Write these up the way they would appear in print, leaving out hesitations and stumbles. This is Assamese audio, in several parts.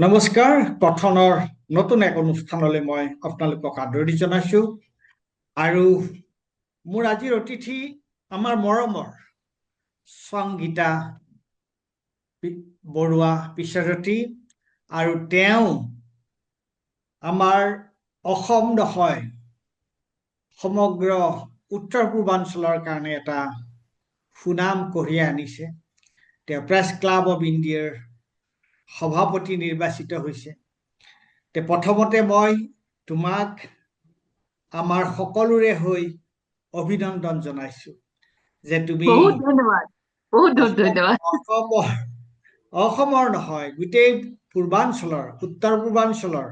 নমস্কাৰ কথনৰ নতুন এক অনুষ্ঠানলৈ মই আপোনালোকক আদৰণি জনাইছো আৰু মোৰ আজিৰ অতিথি আমাৰ মৰমৰ সংগীতা বৰুৱা পিছৰতি আৰু তেওঁ আমাৰ অসম নহয় সমগ্ৰ উত্তৰ পূৰ্বাঞ্চলৰ কাৰণে এটা সুনাম কঢ়িয়াই আনিছে। তেওঁ প্ৰেছ ক্লাব অফ ইণ্ডিয়াৰ সভাপতি নিৰ্বাচিত হৈছে। প্ৰথমতে মই তোমাক আমাৰ সকলোৰে হৈ অভিনন্দন জনাইছো যে তুমি বহুত ধন্যবাদ বহুত বহুত অসম ধন্যবাদ অসমৰ অসমৰ নহয় গোটেই পূৰ্বাঞ্চলৰ উত্তৰ পূৰ্বাঞ্চলৰ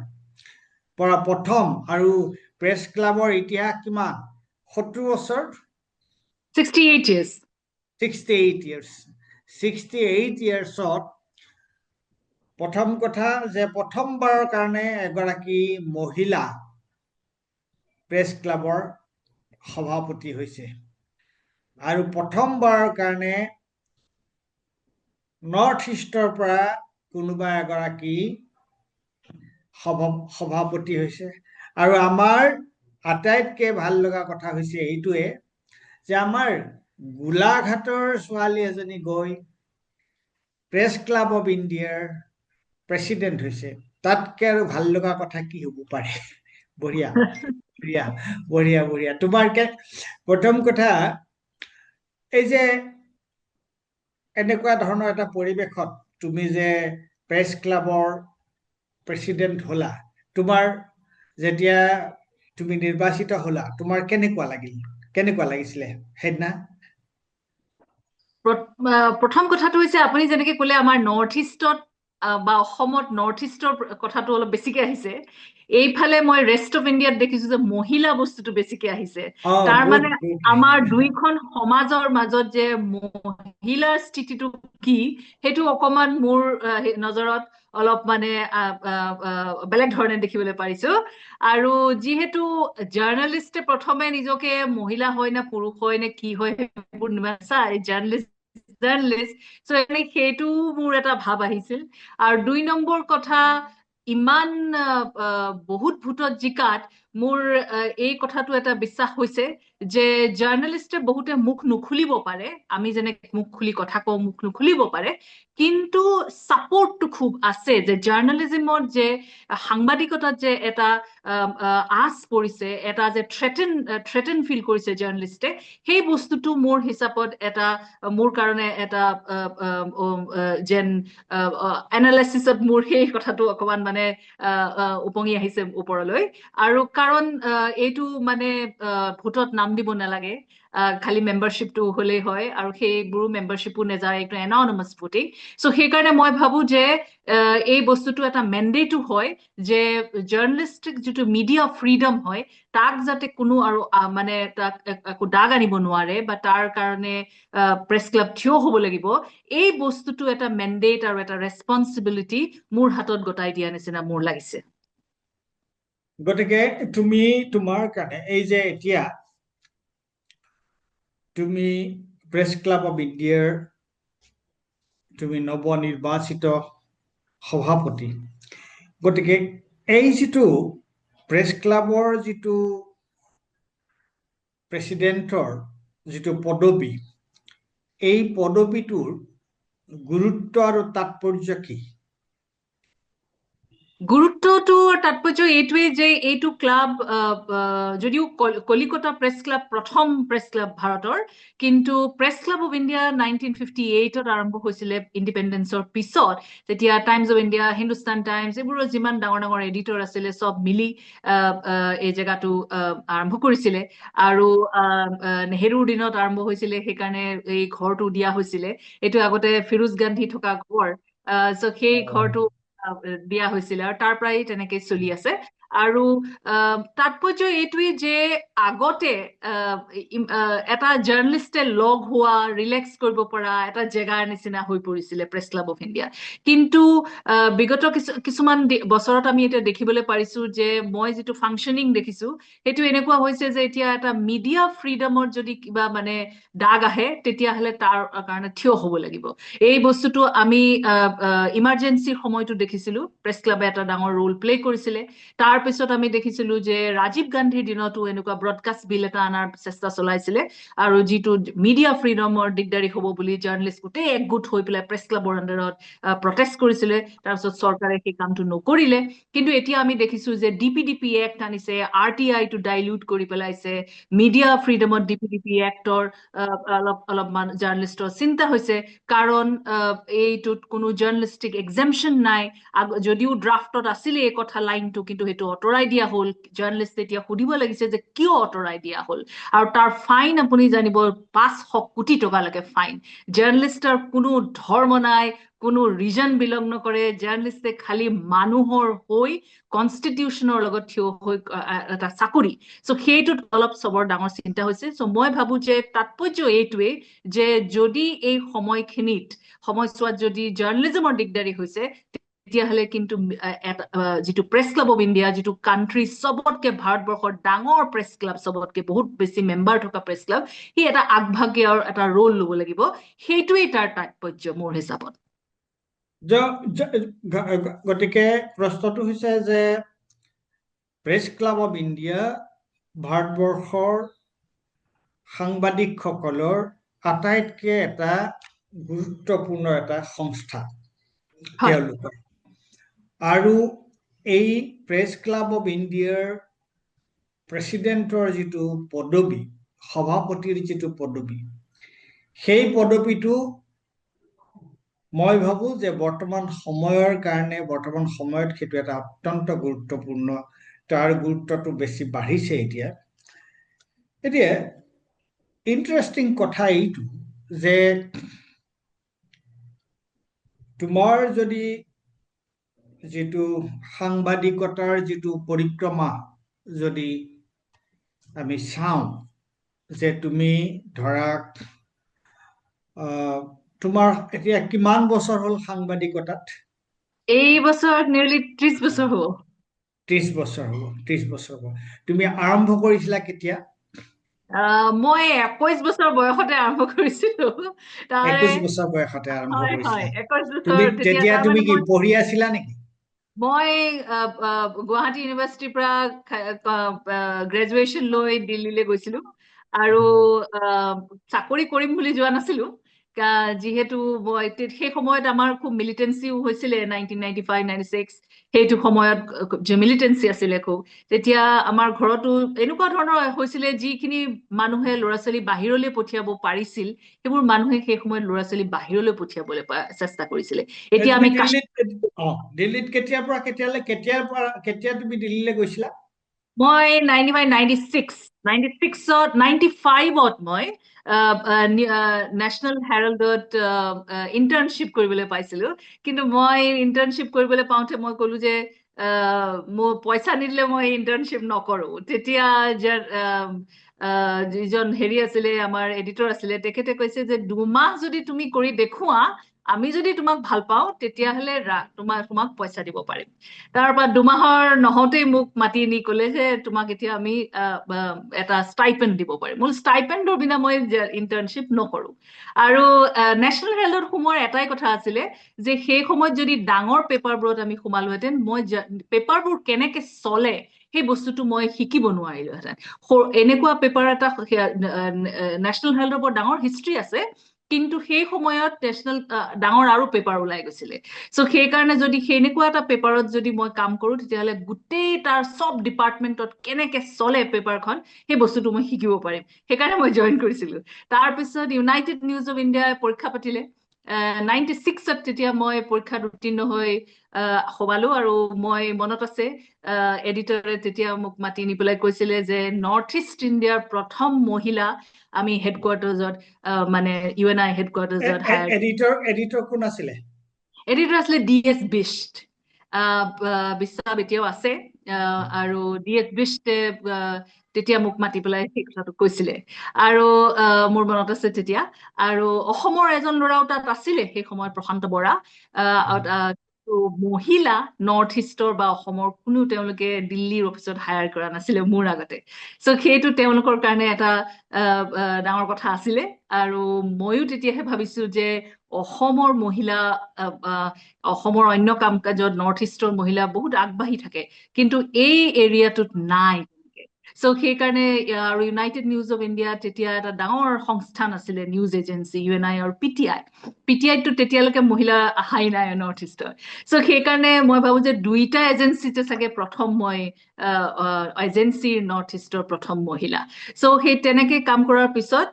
পৰা প্ৰথম আৰু প্ৰেছ ক্লাবৰ ইতিহাস কিমান 70 বছৰ 68 years 68 years 68 yearsত প্ৰথম কথা যে প্ৰথমবাৰৰ কাৰণে এগৰাকী মহিলা প্ৰেছ ক্লাবৰ সভাপতি হৈছে আৰু প্ৰথমবাৰৰ কাৰণে নৰ্থ ইষ্টৰ পৰা কোনোবা এগৰাকী সভাপতি হৈছে আৰু আমাৰ আটাইতকৈ ভাল লগা কথা হৈছে এইটোৱে যে আমাৰ গোলাঘাটৰ ছোৱালী এজনী গৈ প্ৰেছ ক্লাব অফ ইণ্ডিয়াৰ প্ৰেচিডেণ্ট হৈছে। তাতকে আৰু ভাল লগা কথা কি হ'ব পাৰে। বঢ়িয়া বঢ়িয়া বঢ়িয়া বঢ়িয়া তোমাৰ প্ৰথম কথা এই যে এনেকুৱা ধৰণৰ এটা পৰিৱেশত তুমি যে প্ৰেছ ক্লাবৰ প্ৰেচিডেণ্ট হলা, তোমাৰ যেতিয়া তুমি নিৰ্বাচিত হলা তোমাৰ কেনেকুৱা লাগিছিলে সেইদিনা? প্ৰথম কথাটো হৈছে আপুনি যেনেকে ক'লে আমাৰ নৰ্থ ইষ্টত বা অসমত নৰ্থ ইষ্টৰ কথাটো অলপ বেছিকে আহিছে। এইফালে মই ৰেষ্ট অফ ইণ্ডিয়াত দেখিছো যে মহিলা বস্তুটো বেছিকে আহিছে। তাৰ গুড মানে গুড আমাৰ দুইখন সমাজৰ মাজত যে মহিলাৰ স্থিতিটো কি সেইটো অকমান মোৰ নজৰত অলপ মানে বেলেগ ধৰণে দেখিবলৈ পাৰিছো। আৰু যিহেতু জাৰ্ণালিষ্টে প্ৰথমে নিজকে মহিলা হয় নে পুৰুষ হয় নে কি হয় সেইবোৰ নাচাই, জাৰ্ণালিষ্ট সেইটো মোৰ এটা ভাৱ আহিছিল। আৰু 2 নম্বৰ কথা, ইমান বহুত ভোটত জিকাত মোৰ এই কথাটো এটা বিশ্বাস হৈছে যে জাৰ্ণালিষ্টে বহুতে মুখ নুখুলিব পাৰে, আমি যেনেকে মুখ খুলি কথা কওঁ মুখ নুখুলিব পাৰে, কিন্তু ছাপোৰ্টটো খুব আছে যে জাৰ্ণালিজিমত যে সাংবাদিকতাত যে এটা আঁচ পৰিছে, এটা যে থ্ৰেটেন ফিল কৰিছে জাৰ্ণালিষ্টে, সেই বস্তুটো মোৰ হিচাপত এটা মোৰ কাৰণে এটা যেন এনালাইচিছত মোৰ সেই কথাটো অকমান মানে উপঙি আহিছে ওপৰলৈ। আৰু কাৰণ এইটো মানে ভোটত নাম দিব নালাগে, খালি মেম্বাৰশ্বিপটো হলেই হয়, আৰু সেইবোৰো মেম্বাৰশ্বিপো নেযায়, এইটো এননমাছ ভোটিং। চ' সেইকাৰণে মই ভাবো যে এই বস্তুটো এটা মেণ্ডেটো হয় যে জাৰ্ণালিষ্টিক যিটো মিডিয়া ফ্ৰীডম হয় তাক যাতে কোনো আৰু মানে তাক একো দাগ আনিব নোৱাৰে বা তাৰ কাৰণে প্ৰেছ ক্লাব থিয় হ'ব লাগিব, এই বস্তুটো এটা মেণ্ডেট আৰু এটা ৰেছপন্সিবিলিটি মোৰ হাতত গতাই দিয়া নিচিনা মোৰ লাগিছে। গতিকে তুমি তোমাৰ কাৰণে এই যে এতিয়া তুমি প্ৰেছ ক্লাব অফ ইণ্ডিয়াৰ তুমি নৱনিৰ্বাচিত সভাপতি, গতিকে এই যিটো প্ৰেছ ক্লাবৰ যিটো প্ৰেচিডেণ্টৰ যিটো পদবী, এই পদবীটোৰ গুৰুত্ব আৰু তাৎপৰ্য কি? গুৰুত্বটো তাৎপৰ্য এইটোৱেই যে এইটো ক্লাব যদিও কলিকতা প্ৰেছ ক্লাব প্ৰথম প্ৰেছ ক্লাব ভাৰতৰ, কিন্তু প্ৰেছ ক্লাব অফ ইণ্ডিয়া 1958ত আৰম্ভ হৈছিলে ইণ্ডিপেণ্ডেন্সৰ পিছত, যেতিয়া times of India, Hindustan times, এইবোৰৰ যিমান ডাঙৰ ডাঙৰ এডিটৰ আছিলে চব মিলি এই জেগাটো আৰম্ভ কৰিছিলে। আৰু নেহেৰুৰ দিনত আৰম্ভ হৈছিলে, সেইকাৰণে এই ঘৰটো দিয়া হৈছিলে। এইটো আগতে ফিৰোজ গান্ধী থকা ঘৰ, চ' সেই ঘৰটো দিয়া হৈছিলে আৰু তাৰ পৰাই তেনেকে চলি আছে। আৰু তাৎপৰ্য এইটোৱে যে আগতে এটা জাৰ্নেলিষ্টে লগ হোৱা ৰিলেক্স কৰিব পৰা এটা জেগাৰ নিচিনা হৈ পৰিছিলে প্ৰেছ ক্লাব অফ ইণ্ডিয়া কিন্তু বিগত কিছুমান বছৰত আমি এতিয়া দেখিবলৈ পাৰিছো যে মই যিটো ফাংচনিং দেখিছো সেইটো এনেকুৱা হৈছে যে এতিয়া এটা মিডিয়া ফ্ৰীডমৰ যদি কিবা মানে দাগ আহে তেতিয়াহ'লে তাৰ কাৰণে থিয় হ'ব লাগিব এই বস্তুটো আমি ইমাৰ্জেঞ্চিৰ সময়টো দেখিছিলো প্ৰেছ ক্লাবে এটা ডাঙৰ ৰোল প্লে কৰিছিলে তাৰ পিছত আমি দেখিছিলো যে ৰাজীৱ গান্ধীৰ দিনতো এনেকুৱা ব্ৰডকাষ্ট বিল এটা অনাৰ চেষ্টা চলাইছিলে আৰু যিটো মিডিয়া ফ্ৰীডমৰ দিগদাৰী হ'ব বুলি জাৰ্নেলিষ্ট গোটেই একগোট হৈ পেলাই প্ৰেছ ক্লাবৰ আণ্ডাৰত প্ৰটেষ্ট কৰিছিলে তাৰপিছত চৰকাৰে সেই কামটো নকৰিলে কিন্তু এতিয়া আমি দেখিছো যে ডিপিডিপি এক্ট আনিছে RTI টো ডাইলিউট কৰি পেলাইছে মিডিয়া ফ্ৰীডমত ডিপিডিপি এক্টৰ অলপমান জাৰ্নেলিষ্টৰ চিন্তা হৈছে কাৰণ এইটোত কোনো জাৰ্নেলিষ্টিক এক্সামশ্যন নাই যদিও ড্ৰাফটত আছিলে এই কথা লাইনটো কিন্তু সেইটো আঁতৰাই দিয়া হ'ল জাৰ্নেলিষ্ট এতিয়া সুধিব লাগিছে যে কিয় আঁতৰাই দিয়া হ'ল আৰু তাৰ ফাইন আপুনি জানিব 500 কোটি টকালৈকে ফাইন জাৰ্নেলিষ্টৰ কোনো ধৰ্ম নাই কোনো ৰিজন বিলং নকৰে জাৰ্নেলিষ্টে খালি মানুহৰ হৈ কনষ্টিটিউশ্যনৰ লগত থিয় হৈ এটা চাকৰি চ' সেইটোত অলপ চবৰ ডাঙৰ চিন্তা হৈছে চ' মই ভাবো যে তাৎপৰ্য এইটোৱেই যে যদি এই সময়ছোৱাত যদি জাৰ্নেলিজমৰ দিগদাৰী হৈছে তেতিয়াহ'লে কিন্তু যিটো প্ৰেছ ক্লাব অফ ইণ্ডিয়া যিটো কাণ্ট্ৰি চবতকে ভাৰতবৰ্ষৰ ডাঙৰ প্ৰেছ ক্লাব চবতকে বহুত বেছি মেম্বাৰ থকা প্ৰেছ ক্লাব সি এটা আগভাগীয় এটা ৰোল ল'ব লাগিব সেইটোৱেই তাৰ তাৎপৰ্য মোৰ হিচাপত গতিকে প্ৰশ্নটো হৈছে যে প্ৰেছ ক্লাব অফ ইণ্ডিয়া ভাৰতবৰ্ষৰ সাংবাদিকসকলৰ আটাইতকৈ এটা গুৰুত্বপূৰ্ণ এটা সংস্থা তেওঁলোকৰ আৰু এই প্ৰেছ ক্লাব অফ ইণ্ডিয়াৰ প্ৰেচিডেণ্টৰ যিটো পদবী সভাপতিৰ যিটো পদবী সেই পদবীটো মই ভাবো যে বৰ্তমান সময়ত সেইটো এটা অত্যন্ত গুৰুত্বপূৰ্ণ তাৰ গুৰুত্বটো বেছি বাঢ়িছে এতিয়া ইণ্টাৰেষ্টিং কথা এইটো যে তোমাৰ যদি যিটো সাংবাদিকতাৰ যিটো পৰিক্ৰমা যদি আমি চাওঁ যে তুমি ধৰা তোমাৰ এতিয়া কিমান বছৰ হ'ল সাংবাদিকতাত এই বছৰ নিয়েৰলি 30 বছৰ হ'ব 30 বছৰ হ'ব তুমি আৰম্ভ কৰিছিলা কেতিয়া মই 21 বছৰ বয়সতে আৰম্ভ কৰিছিলো 21 বছৰ বয়সতে আৰম্ভ কৰিছিলা 21 তুমি বছৰ তেতিয়া তুমি কি পঢ়ি আছিলা নেকি মই গুৱাহাটী ইউনিভাৰ্চিটিৰ পৰা গ্ৰেজুৱেশ্যন লৈ দিল্লীলৈ গৈছিলো আৰু চাকৰি কৰিম বুলি যোৱা নাছিলো যিহেতু সেই সময়ত আমাৰ খুব মিলিটেঞ্চিও হৈছিলে 1995-96 সেইটো সময়ত যে মিলিটেঞ্চি আছিলে খুব তেতিয়া আমাৰ ঘৰতো এনেকুৱা ধৰণৰ হৈছিলে যিখিনি মানুহে ল'ৰা ছোৱালী বাহিৰলৈ পঠিয়াব পাৰিছিল সেইবোৰ মানুহে সেই সময়ত ল'ৰা ছোৱালী বাহিৰলৈ পঠিয়াবলৈ চেষ্টা কৰিছিলে এতিয়া আমি দিল্লীত কেতিয়াৰ পৰা কেতিয়া তুমি দিল্লীলৈ গৈছিলা মই 95ত মই নেশ্যনেল হেৰাল্ডত ইণ্টাৰ্ণশ্বিপ কৰিবলৈ পাইছিলো কিন্তু মই ইণ্টাৰ্ণশ্বিপ কৰিবলৈ পাওঁতে মই ক'লো যে মোৰ পইচা নিদিলে মই ইণ্টাৰ্ণশ্বিপ নকৰো তেতিয়া যিজন হেৰি আছিলে আমাৰ এডিটৰ আছিলে তেখেতে কৈছে যে 2 মাহ যদি তুমি কৰি দেখুওৱা আমি যদি তোমাক ভাল পাওঁ তেতিয়াহ'লে তোমাক পইচা দিব পাৰিম তাৰপৰা 2 মাহৰ নহওঁতেই মোক মাতি নি ক'লে যে তোমাক এতিয়া আমি এটা ষ্টাইপেণ্ড দিব পাৰিম মোৰ ষ্টাইপেণ্ডৰ বিনা মই ইণ্টাৰ্ণশ্বিপ নকৰো আৰু নেশ্যনেল হেৰাল্ডত সোমোৱাৰ এটাই কথা আছিলে যে সেই সময়ত যদি ডাঙৰ পেপাৰবোৰত আমি সোমালোহেঁতেন মই পেপাৰবোৰ কেনেকে চলে সেই বস্তুটো মই শিকিব নোৱাৰিলোহেঁতেন এনেকুৱা পেপাৰ এটা নেশ্যনেল হেৰাল্ডৰ বৰ ডাঙৰ হিষ্ট্ৰী আছে কিন্তু সেই সময়ত ডাঙৰ আৰু পেপাৰ ওলাই গৈছিলে চ' সেইকাৰণে যদি সেনেকুৱা এটা পেপাৰত যদি মই কাম কৰো তেতিয়াহ'লে গোটেই তাৰ চব ডিপাৰ্টমেণ্টত কেনেকে চলে পেপাৰখন সেই বস্তুটো মই শিকিব পাৰিম সেইকাৰণে মই জইন কৰিছিলো তাৰপিছত ইউনাইটেড নিউজ অফ ইণ্ডিয়াই পৰীক্ষা পাতিলে 96ত তেতিয়া মই পৰীক্ষাত উত্তীৰ্ণ হৈ সোমালো আৰু মই মনত আছে এডিটৰে তেতিয়া মোক মাতি নি পেলাই কৈছিলে যে নৰ্থ ইষ্ট ইণ্ডিয়াৰ প্ৰথম মহিলা আমি হেডকোৱাৰ্টাৰ্ছত মানে UNI হেডকোৱাৰ্টাৰ্ছত এডিটৰ কোন আছিলে এডিটৰ আছিলে DS বিষ্ট বিশ্বাস এতিয়াও আছে আৰু D.S. বিষ্টে তেতিয়া মোক মাতি পেলাই সেই কথাটো কৈছিলে আৰু মোৰ মনত আছে তেতিয়া আৰু অসমৰ এজন ল'ৰাও তাত আছিলে সেই সময়ত প্ৰশান্ত বৰা মহিলা নৰ্থ ইষ্টৰ বা অসমৰ কোনো তেওঁলোকে দিল্লীৰ অফিচত হায়াৰ কৰা নাছিলে মোৰ আগতে চ' সেইটো তেওঁলোকৰ কাৰণে এটা ডাঙৰ কথা আছিলে আৰু ময়ো তেতিয়াহে ভাবিছো যে অসমৰ মহিলা অসমৰ অন্য কাম কাজত নৰ্থ ইষ্টৰ মহিলা বহুত আগবাঢ়ি থাকে কিন্তু এই এৰিয়াটোত নাই চ' সেইকাৰণে আৰু ইউনাইটেড নিউজ অফ ইণ্ডিয়া তেতিয়া এটা ডাঙৰ সংস্থান আছিলে নিউজ এজেঞ্চি UNI আৰু PTI-টো তেতিয়ালৈকে মহিলা অহাই নাই নৰ্থ ইষ্টৰ চ' সেইকাৰণে মই ভাবো যে দুইটা এজেঞ্চিতে চাগে প্ৰথম মই এজেঞ্চিৰ নৰ্থ ইষ্টৰ প্ৰথম মহিলা চ' সেই তেনেকে কাম কৰাৰ পিছত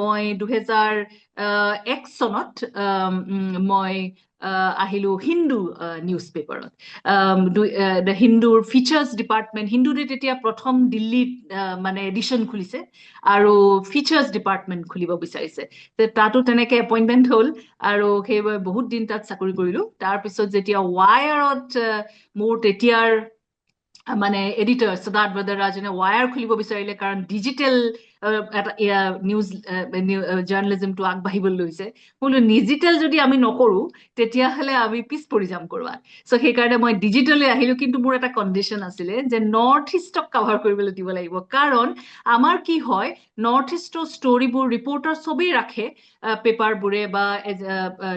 মই 2001 চনত মই আহিলো হিন্দু নিউজ পেপাৰত দ্য হিন্দুৰ ফিচাৰ্ছ ডিপাৰ্টমেণ্ট হিন্দুৰে তেতিয়া প্ৰথম দিল্লীত মানে এডিশ্যন খুলিছে আৰু ফিচাৰ্ছ ডিপাৰ্টমেণ্ট খুলিব বিচাৰিছে তাতো তেনেকে এপইণ্টমেণ্ট হ'ল আৰু সেইবাবে বহুত দিন তাত চাকৰি কৰিলো তাৰপিছত যেতিয়া ৱায়াৰত মোৰ তেতিয়াৰ মানে এডিটৰ সিদ্ধাৰ্থ বৰদৰাজনে ৱায়াৰ খুলিব বিচাৰিলে কাৰণ ডিজিটেল এটা নিউজ জাৰ্ণালিজমটো আগবাঢ়িবলৈ লৈছে বোলো ডিজিটেল যদি আমি নকৰো তেতিয়াহ'লে আমি পিছ পৰি যাম কৰবাত চ' সেইকাৰণে মই ডিজিটেলি আহিলো কিন্তু মোৰ এটা কণ্ডিশ্যন আছিলে যে নৰ্থ ইষ্টক কাভাৰ কৰিবলৈ দিব লাগিব কাৰণ আমাৰ কি হয় নৰ্থ ইষ্টৰ ষ্টৰিবোৰ ৰিপৰ্টাৰ চবেই ৰাখে পেপাৰবোৰে বা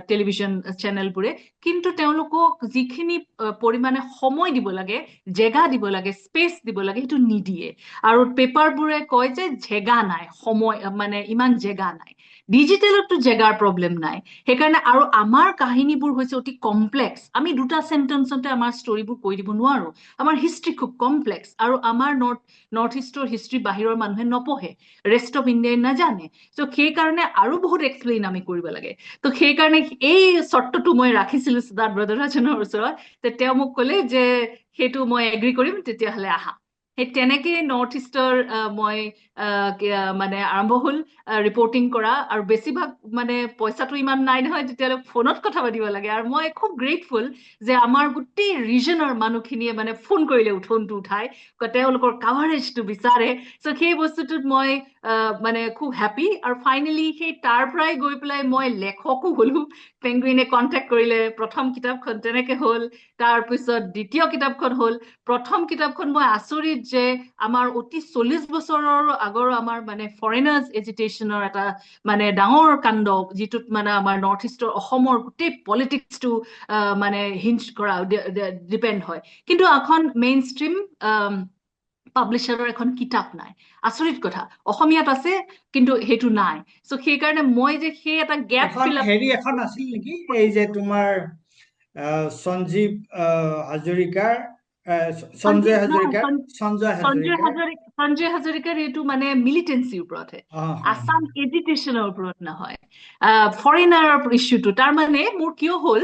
টেলিভিশ্যন চেনেলবোৰে কিন্তু তেওঁলোকক যিখিনি পৰিমাণে সময় দিব লাগে জেগা দিব লাগে স্পেচ দিব লাগে সেইটো নিদিয়ে আৰু পেপাৰবোৰে কয় যে জেগা নাই সময় মানে ইমান জেগা নাই ডিজিটেলতো জেগাৰ প্ৰব্লেম নাই সেইকাৰণে আৰু আমাৰ কাহিনীবোৰ হৈছে অতি কমপ্লেক্স আমি দুটা সেন্টেন্সতে আমাৰ ষ্টৰিবোৰ কৈ দিব নোৱাৰো আমাৰ হিষ্ট্ৰী খুব কমপ্লেক্স আৰু আমাৰ নৰ্থ ইষ্টৰ হিষ্ট্ৰী বাহিৰৰ মানুহে নপঢ়ে ৰেষ্ট অফ ইণ্ডিয়াই নাজানে চ' সেইকাৰণে আৰু বহুত এক্সপ্লেইন আমি কৰিব লাগে তো সেইকাৰণে এই চৰ্তটো মই ৰাখিছিলো সিদ্ধাৰ্থ বৰদৰাজনৰ ওচৰত তেওঁ মোক ক'লে যে সেইটো মই এগ্ৰি কৰিম তেতিয়াহ'লে আহা সেই তেনেকে নৰ্থ ইষ্টৰ মই মানে আৰম্ভ হ'ল ৰিপৰ্টিং কৰা আৰু বেছিভাগ মানে পইচাটো ইমান নাই নহয় তেতিয়াহ'লে ফোনত কথা পাতিব লাগে আৰু মই খুব গ্ৰেটফুল যে আমাৰ গোটেই ৰিজনৰ মানুহখিনিয়ে মানে ফোন কৰিলে ফোনটো উঠাই তেওঁলোকৰ কাভাৰেজটো বিচাৰে চ' সেই বস্তুটোত মই মানে খুব হেপী আৰু ফাইনেলি সেই তাৰ পৰাই গৈ পেলাই মই লেখকো হলো পেংগুইনে কণ্টেক্ট কৰিলে প্ৰথম কিতাপখন তেনেকে হ'ল তাৰপিছত দ্বিতীয় কিতাপখন হ'ল প্ৰথম কিতাপখন মই আচৰিত যে আমাৰ অতি 40 বছৰৰ আগৰ আমাৰ মানে ফৰেনাৰ্ছ এজিটেশ্যনৰ এটা মানে ডাঙৰ কাণ্ড যিটোত মানে আমাৰ নৰ্থ ইষ্টৰ অসমৰ গোটেই পলিটিক্সটো মানে হিঞ্জ কৰা ডিপেণ্ড হয় কিন্তু এখন মেইন ষ্ট্ৰীম পাব্লিশ্বাৰৰ এখন কিতাপ নাই আচৰিত কথা অসমীয়াত আছে কিন্তু সেইটো নাই চ' সেইকাৰণে মই যে সেই এটা গেপ ফিল আপ এখন আছিল নেকি এই যে তোমাৰ সঞ্জীৱ হাজৰিকাৰ সঞ্জয় হাজৰিকাৰ এইটো মানে মিলিটেঞ্চিৰ ওপৰতহে আছাম এজিটেশ্যনৰ ওপৰত নহয় ফৰেনাৰৰ ইছ্যুটো তাৰ মানে মোৰ কিয় হ'ল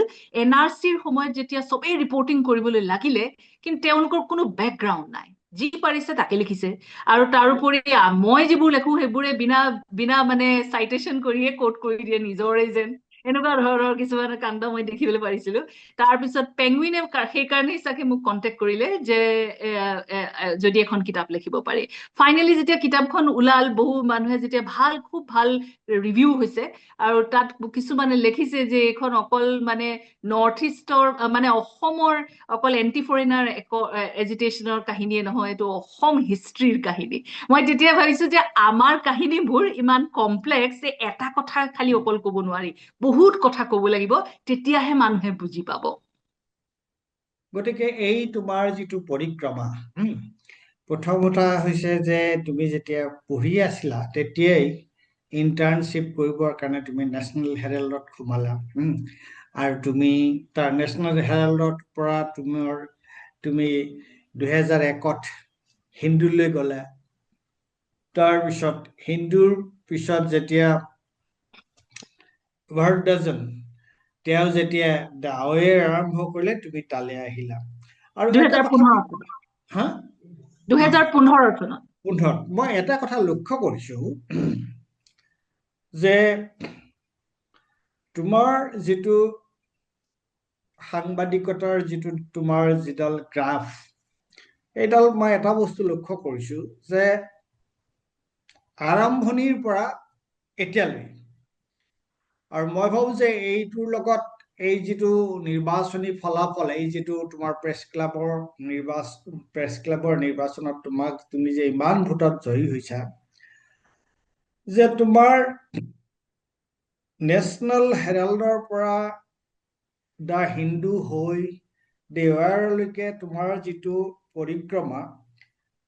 NRCৰ সময়ত যেতিয়া চবেই ৰিপৰ্টিং কৰিবলৈ লাগিলে কিন্তু তেওঁলোকৰ কোনো বেকগ্ৰাউণ্ড নাই যি পাৰিছে তাকে লিখিছে আৰু তাৰোপৰি মই যিবোৰ লেখো সেইবোৰে বিনা মানে চাইটেশ্যন কৰিয়ে কোট কৰি দিয়ে নিজৰে যেন এনেকুৱা ধৰণৰ কিছুমান কাণ্ড মই দেখিবলৈ পাৰিছিলো তাৰপিছত পেংগুইনে সেইকাৰণেই চাগে মোক কণ্টেক্ট কৰিলে যে যদি এখন কিতাপ লিখিব পাৰি ফাইনেলি যেতিয়া কিতাপখন ওলাল বহু মানুহে যেতিয়া খুব ভাল ৰিভিউ হৈছে আৰু তাত কিছুমানে লিখিছে যে এইখন অকল মানে নৰ্থ ইষ্টৰ মানে অসমৰ অকল এণ্টি ফৰেনাৰ এজিটেশ্যনৰ কাহিনীয়ে নহয় এইটো অসম হিষ্ট্ৰীৰ কাহিনী মই তেতিয়া ভাবিছো যে আমাৰ কাহিনীবোৰ ইমান কমপ্লেক্স যে এটা কথা খালি অকল ক'ব নোৱাৰি বহুত কথা ক'ব লাগিব তেতিয়াহে মানুহে বুজি পাব গতিকে এই তোমাৰ যিটো পৰিক্ৰমা প্ৰথম কথা হৈছে যে তুমি যেতিয়া পঢ়ি আছিলা তেতিয়াই ইণ্টাৰ্ণশ্বিপ কৰিবৰ কাৰণে তুমি নেশ্যনেল হেৰাল্ডত সোমালা আৰু তুমি তাৰ নেশ্যনেল হেৰাল্ডৰ পৰা তুমি 2001ত হিন্দুলৈ গ'লা তাৰপিছত হিন্দুৰ পিছত যেতিয়া ভাৰতদাসজন তেওঁ যেতিয়া দাৱে আৰম্ভ কৰিলে তুমি তালৈ আহিলা আৰু এটা কথা 2015 চনত মই এটা কথা লক্ষ্য কৰিছো যে তোমাৰ যিটো সাংবাদিকতাৰ যিটো তোমাৰ যিডাল গ্ৰাফ এইডাল মই এটা বস্তু লক্ষ্য কৰিছো যে আৰম্ভণিৰ পৰা এতিয়ালৈ, আৰু মই ভাবো যে এইটোৰ লগত এই যিটো নিৰ্বাচনী ফলাফল, এই যিটো তোমাৰ প্ৰেছ ক্লাবৰ নিৰ্বাচনত তুমি যে ইমান ভোটত জয়ী হৈছা, যে তোমাৰ নেশ্যনেল হেৰাল্ডৰ পৰা দ্য হিন্দু হৈ দেৱাৰলৈকে তোমাৰ যিটো পৰিক্ৰমা,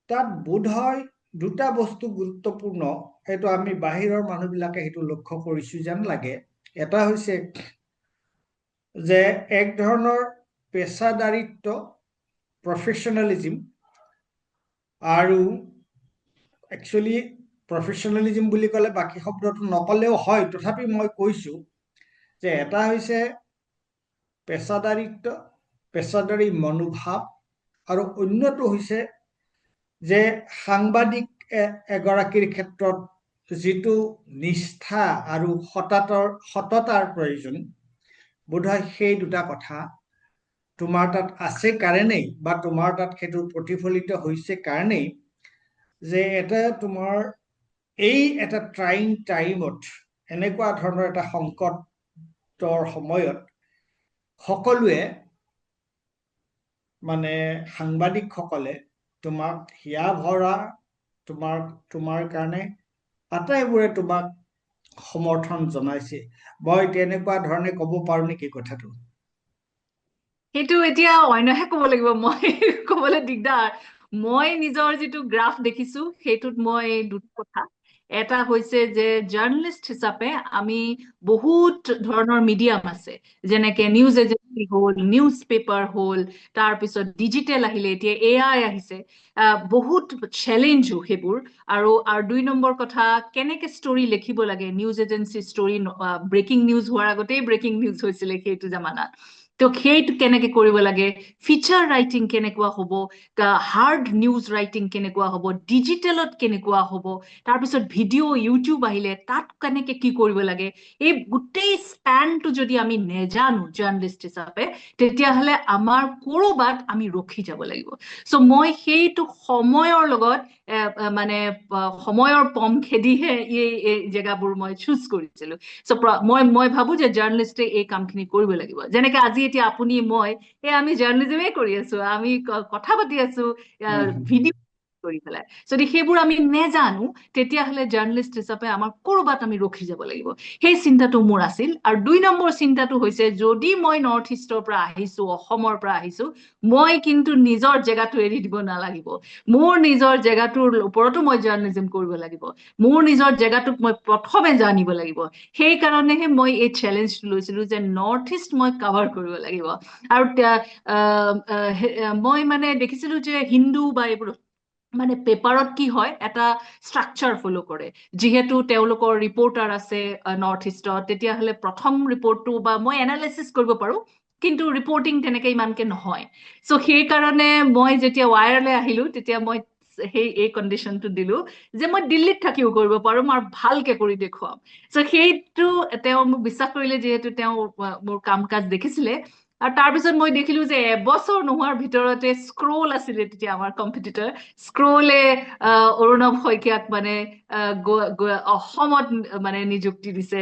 তাত বোধ হয় দুটা বস্তু গুৰুত্বপূৰ্ণ, সেইটো আমি বাহিৰৰ মানুহবিলাকে সেইটো লক্ষ্য কৰিছো যেন লাগে। এটা হৈছে যে এক ধৰণৰ পেছাদাৰিত্ব, প্ৰফেশ্যনেলিজিম, আৰু একচুৱেলি প্ৰফেশ্যনেলিজিম বুলি ক'লে বাকী শব্দটো নক'লেও হয়, তথাপি মই কৈছো যে এটা হৈছে পেছাদাৰিত্ব, পেছাদাৰী মনোভাৱ, আৰু অন্যটো হৈছে যে সাংবাদিক এগৰাকীৰ ক্ষেত্ৰত যিটো নিষ্ঠা আৰু সততাৰ প্ৰয়োজন, বোধহয় সেই দুটা কথা তোমাৰ তাত আছে কাৰণেই, বা তোমাৰ তাত সেইটো প্ৰতিফলিত হৈছে কাৰণেই, যে এটা তোমাৰ এই এটা ট্ৰাইং টাইমত, এনেকুৱা ধৰণৰ এটা সংকটৰ সময়ত সকলোৱে, মানে সাংবাদিকসকলে তোমাক হিয়া ভৰা, তোমাৰ কাৰণে আটাইবোৰে তোমাক সমৰ্থন জনাইছে। মই তেনেকুৱা ধৰণে ক'ব পাৰো নেকি কথাটো? সেইটো এতিয়া অন্যহে ক'ব লাগিব, মই ক'বলৈ দিগদাৰ। মই নিজৰ যিটো গ্ৰাফ দেখিছো সেইটোত মই দুটা কথা, এটা হৈছে যে জাৰ্নেলিষ্ট হিচাপে আমি বহুত ধৰণৰ মিডিয়াম আছে, যেনেকে নিউজ এজেন্সি হ'ল, নিউজ পেপাৰ হ'ল, তাৰপিছত ডিজিটেল আহিলে, এতিয়া AI আহিছে, বহুত চেলেঞ্জো সেইবোৰ। আৰু দুই নম্বৰ কথা, কেনেকে ষ্টৰি লিখিব লাগে, news agency story, breaking news হোৱাৰ আগতেই ব্ৰেকিং নিউজ হৈছিলে সেইটো জামানাত, তো সেইটো কেনেকে কৰিব লাগে, ফিচাৰ ৰাইটিং কেনেকুৱা হ'ব, হাৰ্ড নিউজ ৰাইটিং কেনেকুৱা হ'ব, ডিজিটেলত কেনেকুৱা হ'ব, তাৰপিছত ভিডিঅ' ইউটিউব আহিলে তাত কেনেকে কি কৰিব লাগে, এই গোটেই স্পেনটো যদি আমি নেজানো জাৰ্নেলিষ্ট হিচাপে, তেতিয়াহ'লে আমাৰ ক'ৰবাত আমি ৰখি যাব লাগিব। চ' মই সেইটো সময়ৰ লগত মানে সময়ৰ পম খেদিহে এই জেগাবোৰ মই চুজ কৰিছিলো। চ' মই ভাবো যে জাৰ্নেলিষ্টে এই কামখিনি কৰিব লাগিব। যেনেকে আজি এতিয়া আপুনি মই আমি জাৰ্নেলিজমেই কৰি আছো, আমি কথা পাতি আছো ভিডিঅ' কৰি পেলাই। যদি সেইবোৰ আমি নেজানো, তেতিয়াহ'লে জাৰ্নেলিষ্ট হিচাপে আমাৰ ক'ৰবাত আমি ৰখি যাব লাগিব। সেই চিন্তাটো মোৰ আছিল। আৰু দুই নম্বৰ চিন্তাটো হৈছে, যদি মই নৰ্থ ইষ্টৰ পৰা আহিছো, অসমৰ পৰা আহিছো, মই কিন্তু নিজৰ জেগাটো এৰি দিব নালাগিব। মোৰ নিজৰ জেগাটোৰ ওপৰতো মই জাৰ্নেলিজম কৰিব লাগিব। মোৰ নিজৰ জেগাটোক মই প্ৰথমে জানিব লাগিব। সেইকাৰণেহে মই এই চেলেঞ্জটো লৈছিলো যে নৰ্থ ইষ্ট মই কাভাৰ কৰিব লাগিব। আৰু মই মানে দেখিছিলো যে হিন্দু বা এইবোৰ মানে পেপাৰত কি হয়, এটা ষ্ট্ৰাকচাৰ ফ'ল' কৰে। যিহেতু তেওঁলোকৰ ৰিপৰ্টাৰ আছে নৰ্থ ইষ্টত, তেতিয়াহ'লে প্ৰথম ৰিপৰ্টটো বা মই এনালাইচিছ কৰিব পাৰো, কিন্তু ৰিপৰ্টিং তেনেকে ইমানকে নহয়। চ' সেইকাৰণে মই যেতিয়া ৱায়াৰলৈ আহিলো, তেতিয়া মই এই কণ্ডিশ্যনটো দিলো যে মই দিল্লীত থাকিও কৰিব পাৰো, মই ভালকে কৰি দেখুৱাম। চ' সেইটো তেওঁ মোক বিশ্বাস কৰিলে, যিহেতু তেওঁ মোৰ কাম কাজ দেখিছিলে। আৰু তাৰপিছত মই দেখিলো যে এবছৰ নোহোৱাৰ ভিতৰতে স্ক্ৰল আছিলে তেতিয়া আমাৰ কম্পিটিটৰ, স্ক্ৰলে অৰুণৱ শইকীয়াক মানে অসমত মানে নিযুক্তি দিছে,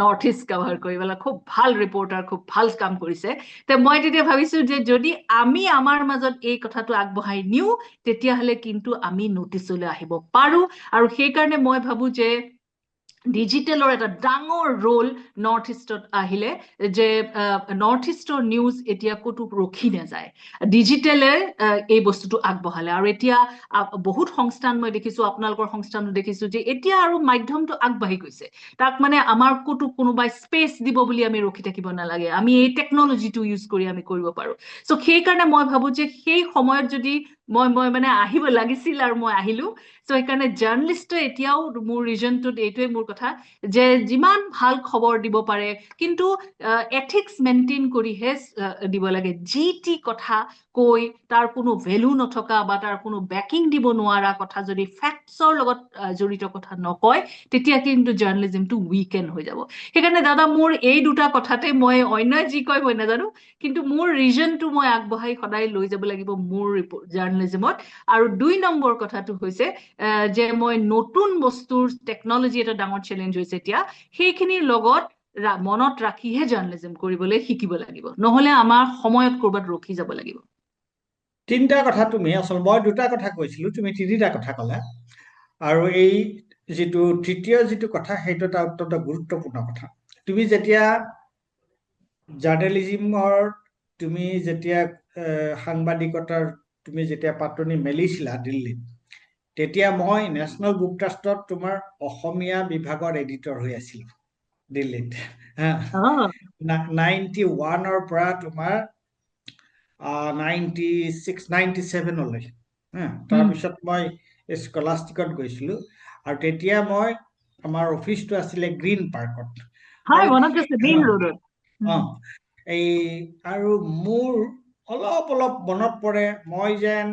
নৰ্থ ইষ্ট কাভাৰ কৰিবলৈ। খুব ভাল ৰিপৰ্টাৰ, খুব ভাল কাম কৰিছে। মই তেতিয়া ভাবিছো যে যদি আমি আমাৰ মাজত এই কথাটো আগবঢ়াই নিওঁ, তেতিয়াহ'লে কিন্তু আমি নটিচলৈ আহিব পাৰো। আৰু সেইকাৰণে মই ভাবো যে ডিজিটেলৰ এটা ডাঙৰ ৰোল নৰ্থ ইষ্টত আহিলে, যে নৰ্থ ইষ্টৰ নিউজ এতিয়া ক'তো ৰখি নাযায়, ডিজিটেলে এই বস্তুটো আগবঢ়ালে। আৰু এতিয়া বহুত সংস্থান মই দেখিছো, আপোনালোকৰ সংস্থানো দেখিছো, যে এতিয়া আৰু মাধ্যমটো আগবাঢ়ি গৈছে। তাক মানে আমাৰ ক'তো কোনোবাই স্পেচ দিব বুলি আমি ৰখি থাকিব নালাগে, আমি এই টেকনলজিটো ইউজ কৰি আমি কৰিব পাৰো। চ' সেইকাৰণে মই ভাবো যে সেই সময়ত যদি মই মানে আহিব লাগিছিল, আৰু মই আহিলো। চ' সেইকাৰণে জাৰ্নেলিষ্টে এতিয়াও মোৰ ৰিজনটোত এইটোৱে মোৰ কথা, যে যিমান ভাল খবৰ দিব পাৰে, কিন্তু এথিক্স মেইনটেইন কৰিহে দিব লাগে। যি টি কথা কৈ তাৰ কোনো ভেলু নথকা বা তাৰ কোনো বেকিং দিব নোৱাৰা কথা যদি ফেক্টছৰ লগত জড়িত কথা নকয়, তেতিয়া কিন্তু জাৰ্নেলিজমটো উইকেন হৈ যাব। সেইকাৰণে দাদা, মোৰ এই দুটা কথাতে মই অন্যই যি কয় মই নাজানো, কিন্তু মোৰ ৰিজনটো মই আগবঢ়াই সদায় লৈ যাব লাগিব মোৰ জাৰ্নেলিজম জাৰ্নেলিজিমত আৰু 2 নম্বৰ কথাটো হৈছে যে মই নতুন বস্তুৰ টেকনলজি এটা ডাঙৰ চেলেঞ্জ হৈছে এতিয়া সেইখিনিৰ লগত মনত ৰাখিহে জাৰ্নেলিজিম কৰিবলৈ শিকিব লাগিব নহলে আমাৰ সময়ত কৰবাত ৰখি যাব লাগিব তিনিটা কথা তুমি মই দুটা কথা কৈছিলো তুমি তিনিটা কথা ক'লা আৰু এই যিটো তৃতীয় যিটো কথা সেইটো এটা অত্যন্ত গুৰুত্বপূৰ্ণ কথা তুমি যেতিয়া জাৰ্নেলিজিমৰ তুমি যেতিয়া সাংবাদিকতাৰ তুমি যেতিয়া পাতনি মেলিছিলা দিল্লীত তেতিয়া মই নেশ্যনেল বুক ট্ৰাষ্টত তোমাৰ অসমীয়া বিভাগৰ এডিটৰ হৈ আছিলো দিল্লীত 91ৰ পৰা তোমাৰ 96-97লৈ তাৰপিছত মই স্কলাষ্টিকত গৈছিলো আৰু তেতিয়া মই আমাৰ অফিচটো আছিলে গ্ৰীণ পাৰ্কত হয় মনত আছে মেইন ৰোডত এই আৰু মোৰ অলপ মনত পৰে মই যেন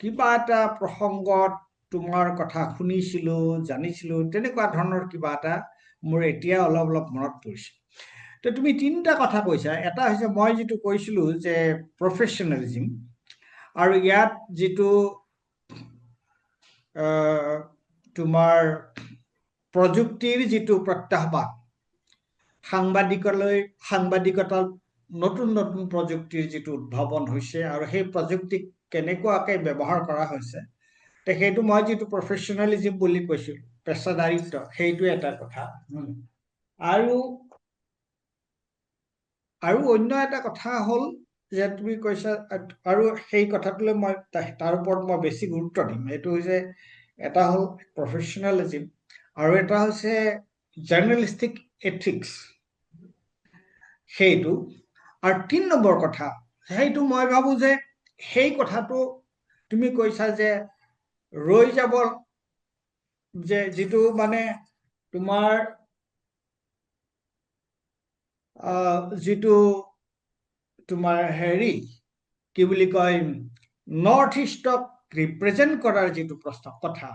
কিবা এটা প্ৰসংগত তোমাৰ কথা শুনিছিলো জানিছিলো তেনেকুৱা ধৰণৰ কিবা এটা মোৰ এতিয়া অলপ মনত পৰিছে তো তুমি তিনিটা কথা কৈছা এটা হৈছে মই যিটো কৈছিলো যে প্ৰফেশ্যনেলিজিম আৰু ইয়াত যিটো তোমাৰ প্ৰযুক্তিৰ যিটো প্ৰত্যাহ্বান সাংবাদিকতাত নতুন প্ৰযুক্তিৰ যিটো উদ্ভাৱন হৈছে আৰু সেই প্ৰযুক্তিক কেনেকুৱাকৈ ব্যৱহাৰ কৰা হৈছে সেইটো মই যিটো প্ৰফেশ্যনেলিজিম বুলি কৈছো পেছাদাৰিত্ব সেইটো এটা কথা আৰু অন্য এটা কথা হ'ল যে তুমি কৈছা আৰু সেই কথাটোলৈ মই তাৰ ওপৰত মই বেছি গুৰুত্ব দিম এইটো হৈছে এটা হ'ল প্ৰফেশ্যনেলিজিম আৰু এটা হৈছে জাৰ্নেলিষ্টিক এথিক্স সেইটো আৰু 3 নম্বৰ কথা সেইটো মই ভাবো যে সেই কথাটো তুমি কৈছা যে ৰৈ যাব যে যিটো মানে তোমাৰ যিটো তোমাৰ হেৰি কি বুলি কয় নৰ্থ ইষ্টক ৰিপ্ৰেজেণ্ট কৰাৰ যিটো কথা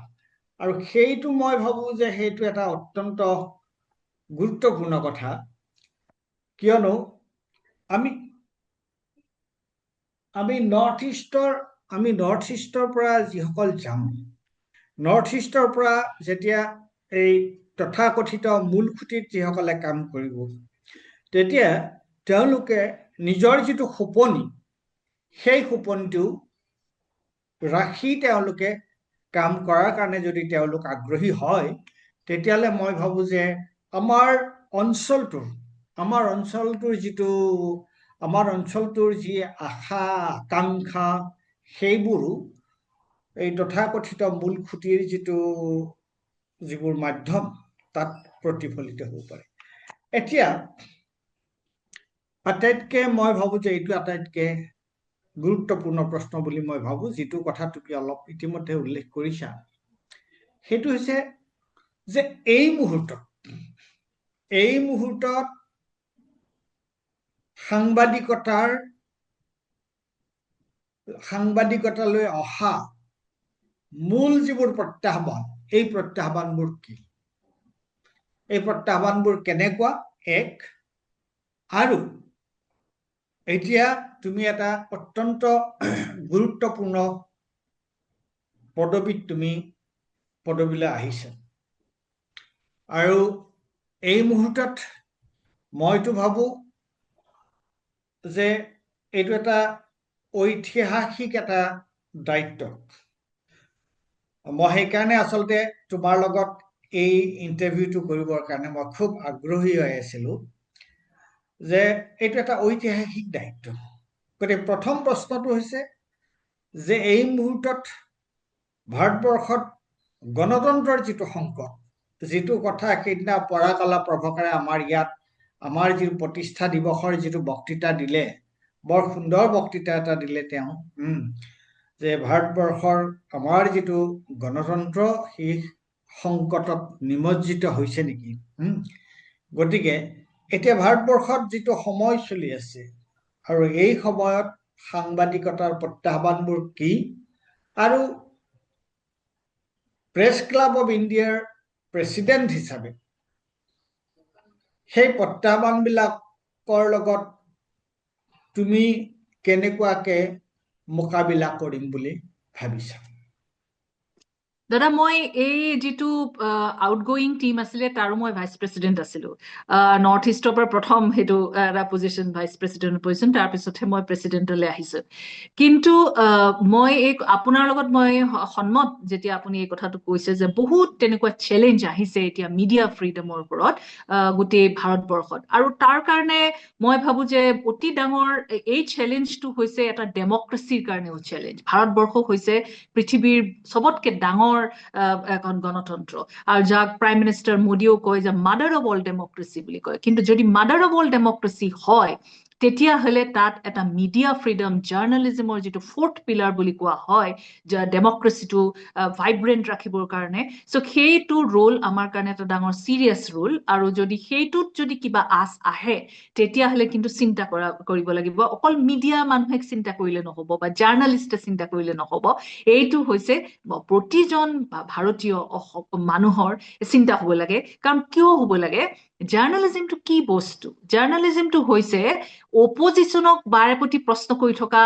আৰু সেইটো মই ভাবো যে সেইটো এটা অত্যন্ত গুৰুত্বপূৰ্ণ কথা কিয়নো আমি নৰ্থ ইষ্টৰ পৰা যিসকল যাম নৰ্থ ইষ্টৰ পৰা যেতিয়া এই তথাকথিত মূল খুঁটিত যিসকলে কাম কৰিব তেতিয়া তেওঁলোকে নিজৰ যিটো সপোন সেই সপোনটো ৰাখি তেওঁলোকে কাম কৰাৰ কাৰণে যদি তেওঁলোক আগ্ৰহী হয় তেতিয়াহ'লে মই ভাবো যে আমাৰ অঞ্চলটোৰ যি আশা আকাংক্ষা সেইবোৰো এই তথাকথিত মূল খুঁটিৰ যিবোৰ মাধ্যম তাত প্ৰতিফলিত হ'ব পাৰে এতিয়া আটাইতকৈ মই ভাবো যে এইটো আটাইতকৈ গুৰুত্বপূৰ্ণ প্ৰশ্ন বুলি মই ভাবো যিটো কথা তুমি অলপ ইতিমধ্যে উল্লেখ কৰিছা সেইটো হৈছে যে এই মুহূৰ্তত সাংবাদিকতালৈ অহা মূল যিবোৰ প্ৰত্যাহ্বান এই প্ৰত্যাহ্বানবোৰ কি এই প্ৰত্যাহ্বানবোৰ কেনেকুৱা এক আৰু এতিয়া তুমি এটা অত্যন্ত গুৰুত্বপূৰ্ণ পদবীলৈ আহিছা আৰু এই মুহূৰ্তত মইতো ভাবো যে এইটো এটা ঐতিহাসিক এটা দায়িত্ব মই সেইকাৰণে আচলতে তোমাৰ লগত এই ইণ্টাৰভিউটো কৰিবৰ কাৰণে মই খুব আগ্ৰহী হৈ আছিলো যে এইটো এটা ঐতিহাসিক দায়িত্ব গতিকে প্ৰথম প্ৰশ্নটো হৈছে যে এই মুহূৰ্তত ভাৰতবৰ্ষত গণতন্ত্ৰৰ যিটো সংকট যিটো কথা সেইদিনা পৰাকালা প্ৰভাকাৰে আমাৰ যি প্ৰতিষ্ঠা দিৱসৰ যিটো বক্তৃতা দিলে বৰ সুন্দৰ বক্তৃতা এটা দিলে তেওঁ যে ভাৰতবৰ্ষৰ আমাৰ যিটো গণতন্ত্ৰ সেই সংকটত নিমজ্জিত হৈছে নেকি গতিকে এতিয়া ভাৰতবৰ্ষত যিটো সময় চলি আছে আৰু এই সময়ত সাংবাদিকতাৰ প্ৰত্যাহ্বানবোৰ কি আৰু প্ৰেছ ক্লাব অফ ইণ্ডিয়াৰ প্ৰেচিডেণ্ট হিচাপে সেই প্ৰত্যাহ্বানবিলাকৰ লগত তুমি কেনেকুৱাকে মোকাবিলা কৰিম বুলি ভাবিছা? দাদা মই এই যিটো আউটগোয়িং টিম আছিলে তাৰো মই ভাইচ প্ৰেচিডেণ্ট আছিলো নৰ্থ ইষ্টৰ পৰা প্ৰথম সেইটো এটা পজিশ্যন ভাইচ প্ৰেচিডেণ্ট পজিশ্যন তাৰপিছতহে মই প্ৰেচিডেণ্টলৈ আহিছো কিন্তু মই এই আপোনাৰ লগত মই সন্মত যেতিয়া আপুনি এই কথাটো কৈছে যে বহুত তেনেকুৱা চেলেঞ্জ আহিছে এতিয়া মিডিয়া ফ্ৰীডমৰ ওপৰত গোটেই ভাৰতবৰ্ষত আৰু তাৰ কাৰণে মই ভাবো যে অতি ডাঙৰ এই চেলেঞ্জটো হৈছে এটা ডেমক্ৰেচিৰ কাৰণেও চেলেঞ্জ ভাৰতবৰ্ষ হৈছে পৃথিৱীৰ চবতকে ডাঙৰ এখন গণতন্ত্ৰ আৰু যাক প্ৰাইম মিনিষ্টাৰ মোদীয়েও কয় যে মাদাৰ অফ অল ডেমক্ৰেচি বুলি কয় কিন্তু যদি মাদাৰ অফ অল ডেমক্ৰেচি হয় তেতিয়াহ'লে তাত এটা মিডিয়া ফ্ৰীডম জাৰ্ণালিজিমৰ যিটো ফৰ্থ পিলাৰ বুলি কোৱা হয় ডেমক্ৰেচিটো ভাইব্ৰেণ্ট ৰাখিবৰ কাৰণে চ' সেইটো ৰোল আমাৰ কাৰণে এটা ডাঙৰ চিৰিয়াছ ৰোল আৰু যদি সেইটোত যদি কিবা আঁচ আহে তেতিয়াহ'লে কিন্তু চিন্তা কৰিব লাগিব অকল মিডিয়া মানুহে চিন্তা কৰিলে নহ'ব বা জাৰ্ণালিষ্টে চিন্তা কৰিলে নহ'ব এইটো হৈছে প্ৰতিজন ভাৰতীয় মানুহৰ চিন্তা হ'ব লাগে কাৰণ কিয় হ'ব লাগে জাৰ্ণালিজিমটো কি বস্তু জাৰ্ণালিজিমটো হৈছে অপজিশ্যনক বাৰে প্ৰতি প্ৰশ্ন কৰি থকা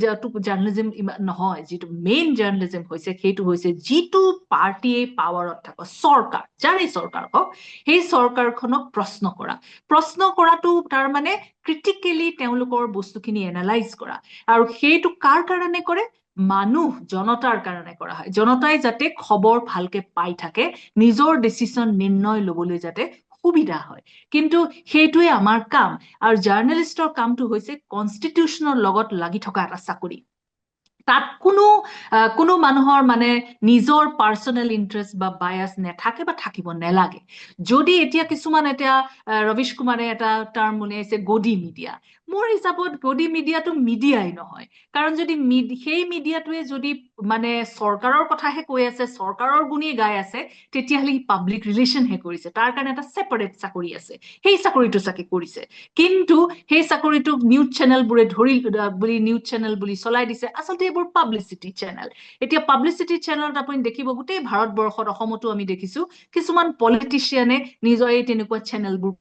জাৰ্ণালিজিম নহয় যিটো মেইন জাৰ্ণালিজিম হৈছে সেইটো হৈছে যিটো পাৰ্টিয়ে পাৱাৰত থকা চৰকাৰ যাৰেই চৰকাৰ হওক সেই চৰকাৰখনক প্ৰশ্ন কৰাটো তাৰ মানে ক্ৰিটিকেলি তেওঁলোকৰ বস্তুখিনি এনালাইজ কৰা আৰু সেইটো কাৰ কাৰণে কৰে মানুহ জনতাৰ কাৰণে কৰা হয় জনতাই যাতে খবৰ ভালকে পাই থাকে নিজৰ ডিচিশ্যন নিৰ্ণয় ল'বলৈ যাতে সুবিধা হয় কিন্তু সেইটোৱে আমাৰ কাম আৰু জাৰ্ণালিষ্টৰ কামটো হৈছে কনষ্টিটিউচনৰ লগত লাগি থকা এটা চাকৰি তাত কোনো মানুহৰ মানে নিজৰ পাৰ্চনেল ইণ্টাৰেষ্ট বা বায়াস নাথাকে বা থাকিব নালাগে যদি এতিয়া কিছুমান এতিয়া ৰবিশ কুমাৰে এটা টাৰ্ম উলিয়াইছে গদি মিডিয়া মোৰ হিচাপত গদি মিডিয়াটো মিডিয়াই নহয় কাৰণ যদি সেই মিডিয়াটোৱে যদি মানে চৰকাৰৰ কথাহে কৈ আছে চৰকাৰৰ গুণেই গাই আছে তেতিয়াহ'লে পাব্লিক ৰিলেশ্যনহে কৰিছে তাৰ কাৰণে এটা ছেপাৰেট চাকৰি আছে সেই চাকৰিটো চাগে কৰিছে কিন্তু সেই চাকৰিটো নিউজ চেনেলবোৰে ধৰি নিউজ চেনেল বুলি চলাই দিছে আচলতে এইবোৰ পাব্লিচিটি চেনেল এতিয়া পাব্লিচিটি চেনেলত আপুনি দেখিব গোটেই ভাৰতবৰ্ষত অসমতো আমি দেখিছো কিছুমান পলিটিচিয়ানে নিজৰ এই তেনেকুৱা চেনেলবোৰ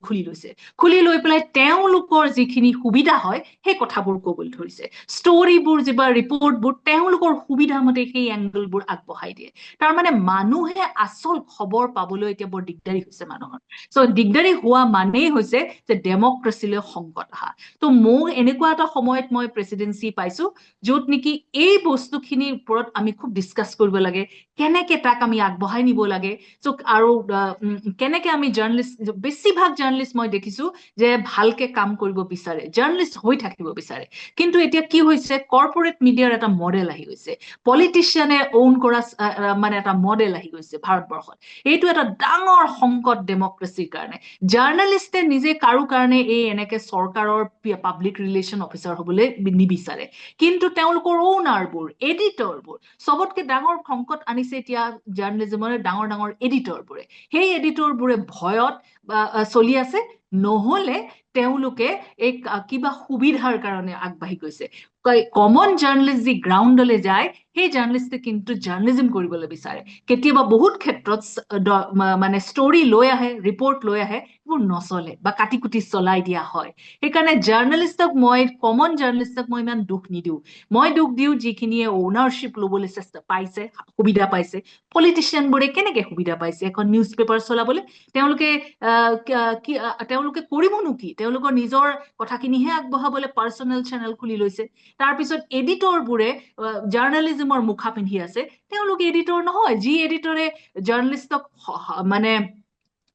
খুলি লৈ পেলাই তেওঁলোকৰ যিখিনি সুবিধা হয় সেই কথাবোৰ ক'বলৈ ধৰিছে ষ্টৰিবোৰ যিবা ৰিপৰ্টবোৰ তেওঁলোকৰ সুবিধা মতে সেই এংগলবোৰ আগবঢ়াই দিয়ে তাৰমানে মানুহে আচল খবৰ পাবলৈ এতিয়া বৰ দিগদাৰী হৈছে মানুহৰ চ' দিগদাৰী হোৱা মানেই হৈছে যে ডেমক্ৰেচিলৈ সংকট অহা ত' মোৰ এনেকুৱা এটা সময়ত মই প্ৰেচিডেঞ্চি পাইছো য'ত নেকি এই বস্তুখিনিৰ ওপৰত আমি খুব ডিছকাছ কৰিব লাগে কেনেকে তাক আমি আগবঢ়াই নিব লাগে আৰু কেনেকে আমি জাৰ্ণালিষ্ট বেছিভাগ জাৰ্ণালিষ্ট মই দেখিছো যে ভালকে কাম কৰিব বিচাৰে জাৰ্ণালিষ্ট হৈ থাকিব বিচাৰে কিন্তু এতিয়া কি হৈছে কৰ্পৰেট মিডিয়াৰ এটা মডেল আহি গৈছে পলিটিচিয়ানে অউন কৰা মানে এটা মডেল আহি গৈছে ভাৰতবৰ্ষত এইটো এটা ডাঙৰ সংকট ডেমক্ৰেচিৰ কাৰণে জাৰ্ণালিষ্টে নিজে কাৰো কাৰণে এই এনেকে চৰকাৰৰ পাব্লিক ৰিলেশ্যন অফিচাৰ হ'বলৈ নিবিচাৰে কিন্তু তেওঁলোকৰ অ'নাৰবোৰ এডিটৰবোৰ চবতকে ডাঙৰ সংকট আনিছে এতিয়া জাৰ্ণালিজিমৰ ডাঙৰ এডিটৰবোৰে সেই এডিটৰবোৰে ভয়ত চলি আছে নহলে তেওঁলোকে এই কিবা সুবিধাৰ কাৰণে আগবাঢ়ি গৈছে কমন জাৰ্ণালিষ্ট যি গ্ৰাউণ্ডলৈ যায় সেই জাৰ্ণালিষ্টে কিন্তু জাৰ্ণালিজিম কৰিবলৈ বিচাৰে কেতিয়াবা বহুত ক্ষেত্ৰত মানে ষ্টৰি লৈ আহে ৰিপৰ্ট লৈ আহে এইবোৰ নচলে বা কাটি কুটি চলাই দিয়া হয় সেইকাৰণে জাৰ্ণালিষ্টক কমন জাৰ্ণালিষ্টক মই ইমান দুখ নিদিওঁ মই দুখ দিওঁ যিখিনিয়ে অ'নাৰশ্বিপ ল'বলৈ পাইছে সুবিধা পাইছে পলিটিচিয়ানবোৰে কেনেকে সুবিধা পাইছে এখন নিউজ পেপাৰ চলাবলৈ তেওঁলোকে কৰিবনো কি তেওঁলোকৰ নিজৰ কথাখিনিহে আগবঢ়াবলৈ পাৰ্চনেল চেনেল খুলি লৈছে তাৰপিছত এডিটৰবোৰে জাৰ্ণালিজিমৰ মুখা পিন্ধি আছে তেওঁলোক এডিটৰ নহয় যি এডিটৰে জাৰ্ণালিষ্টক মানে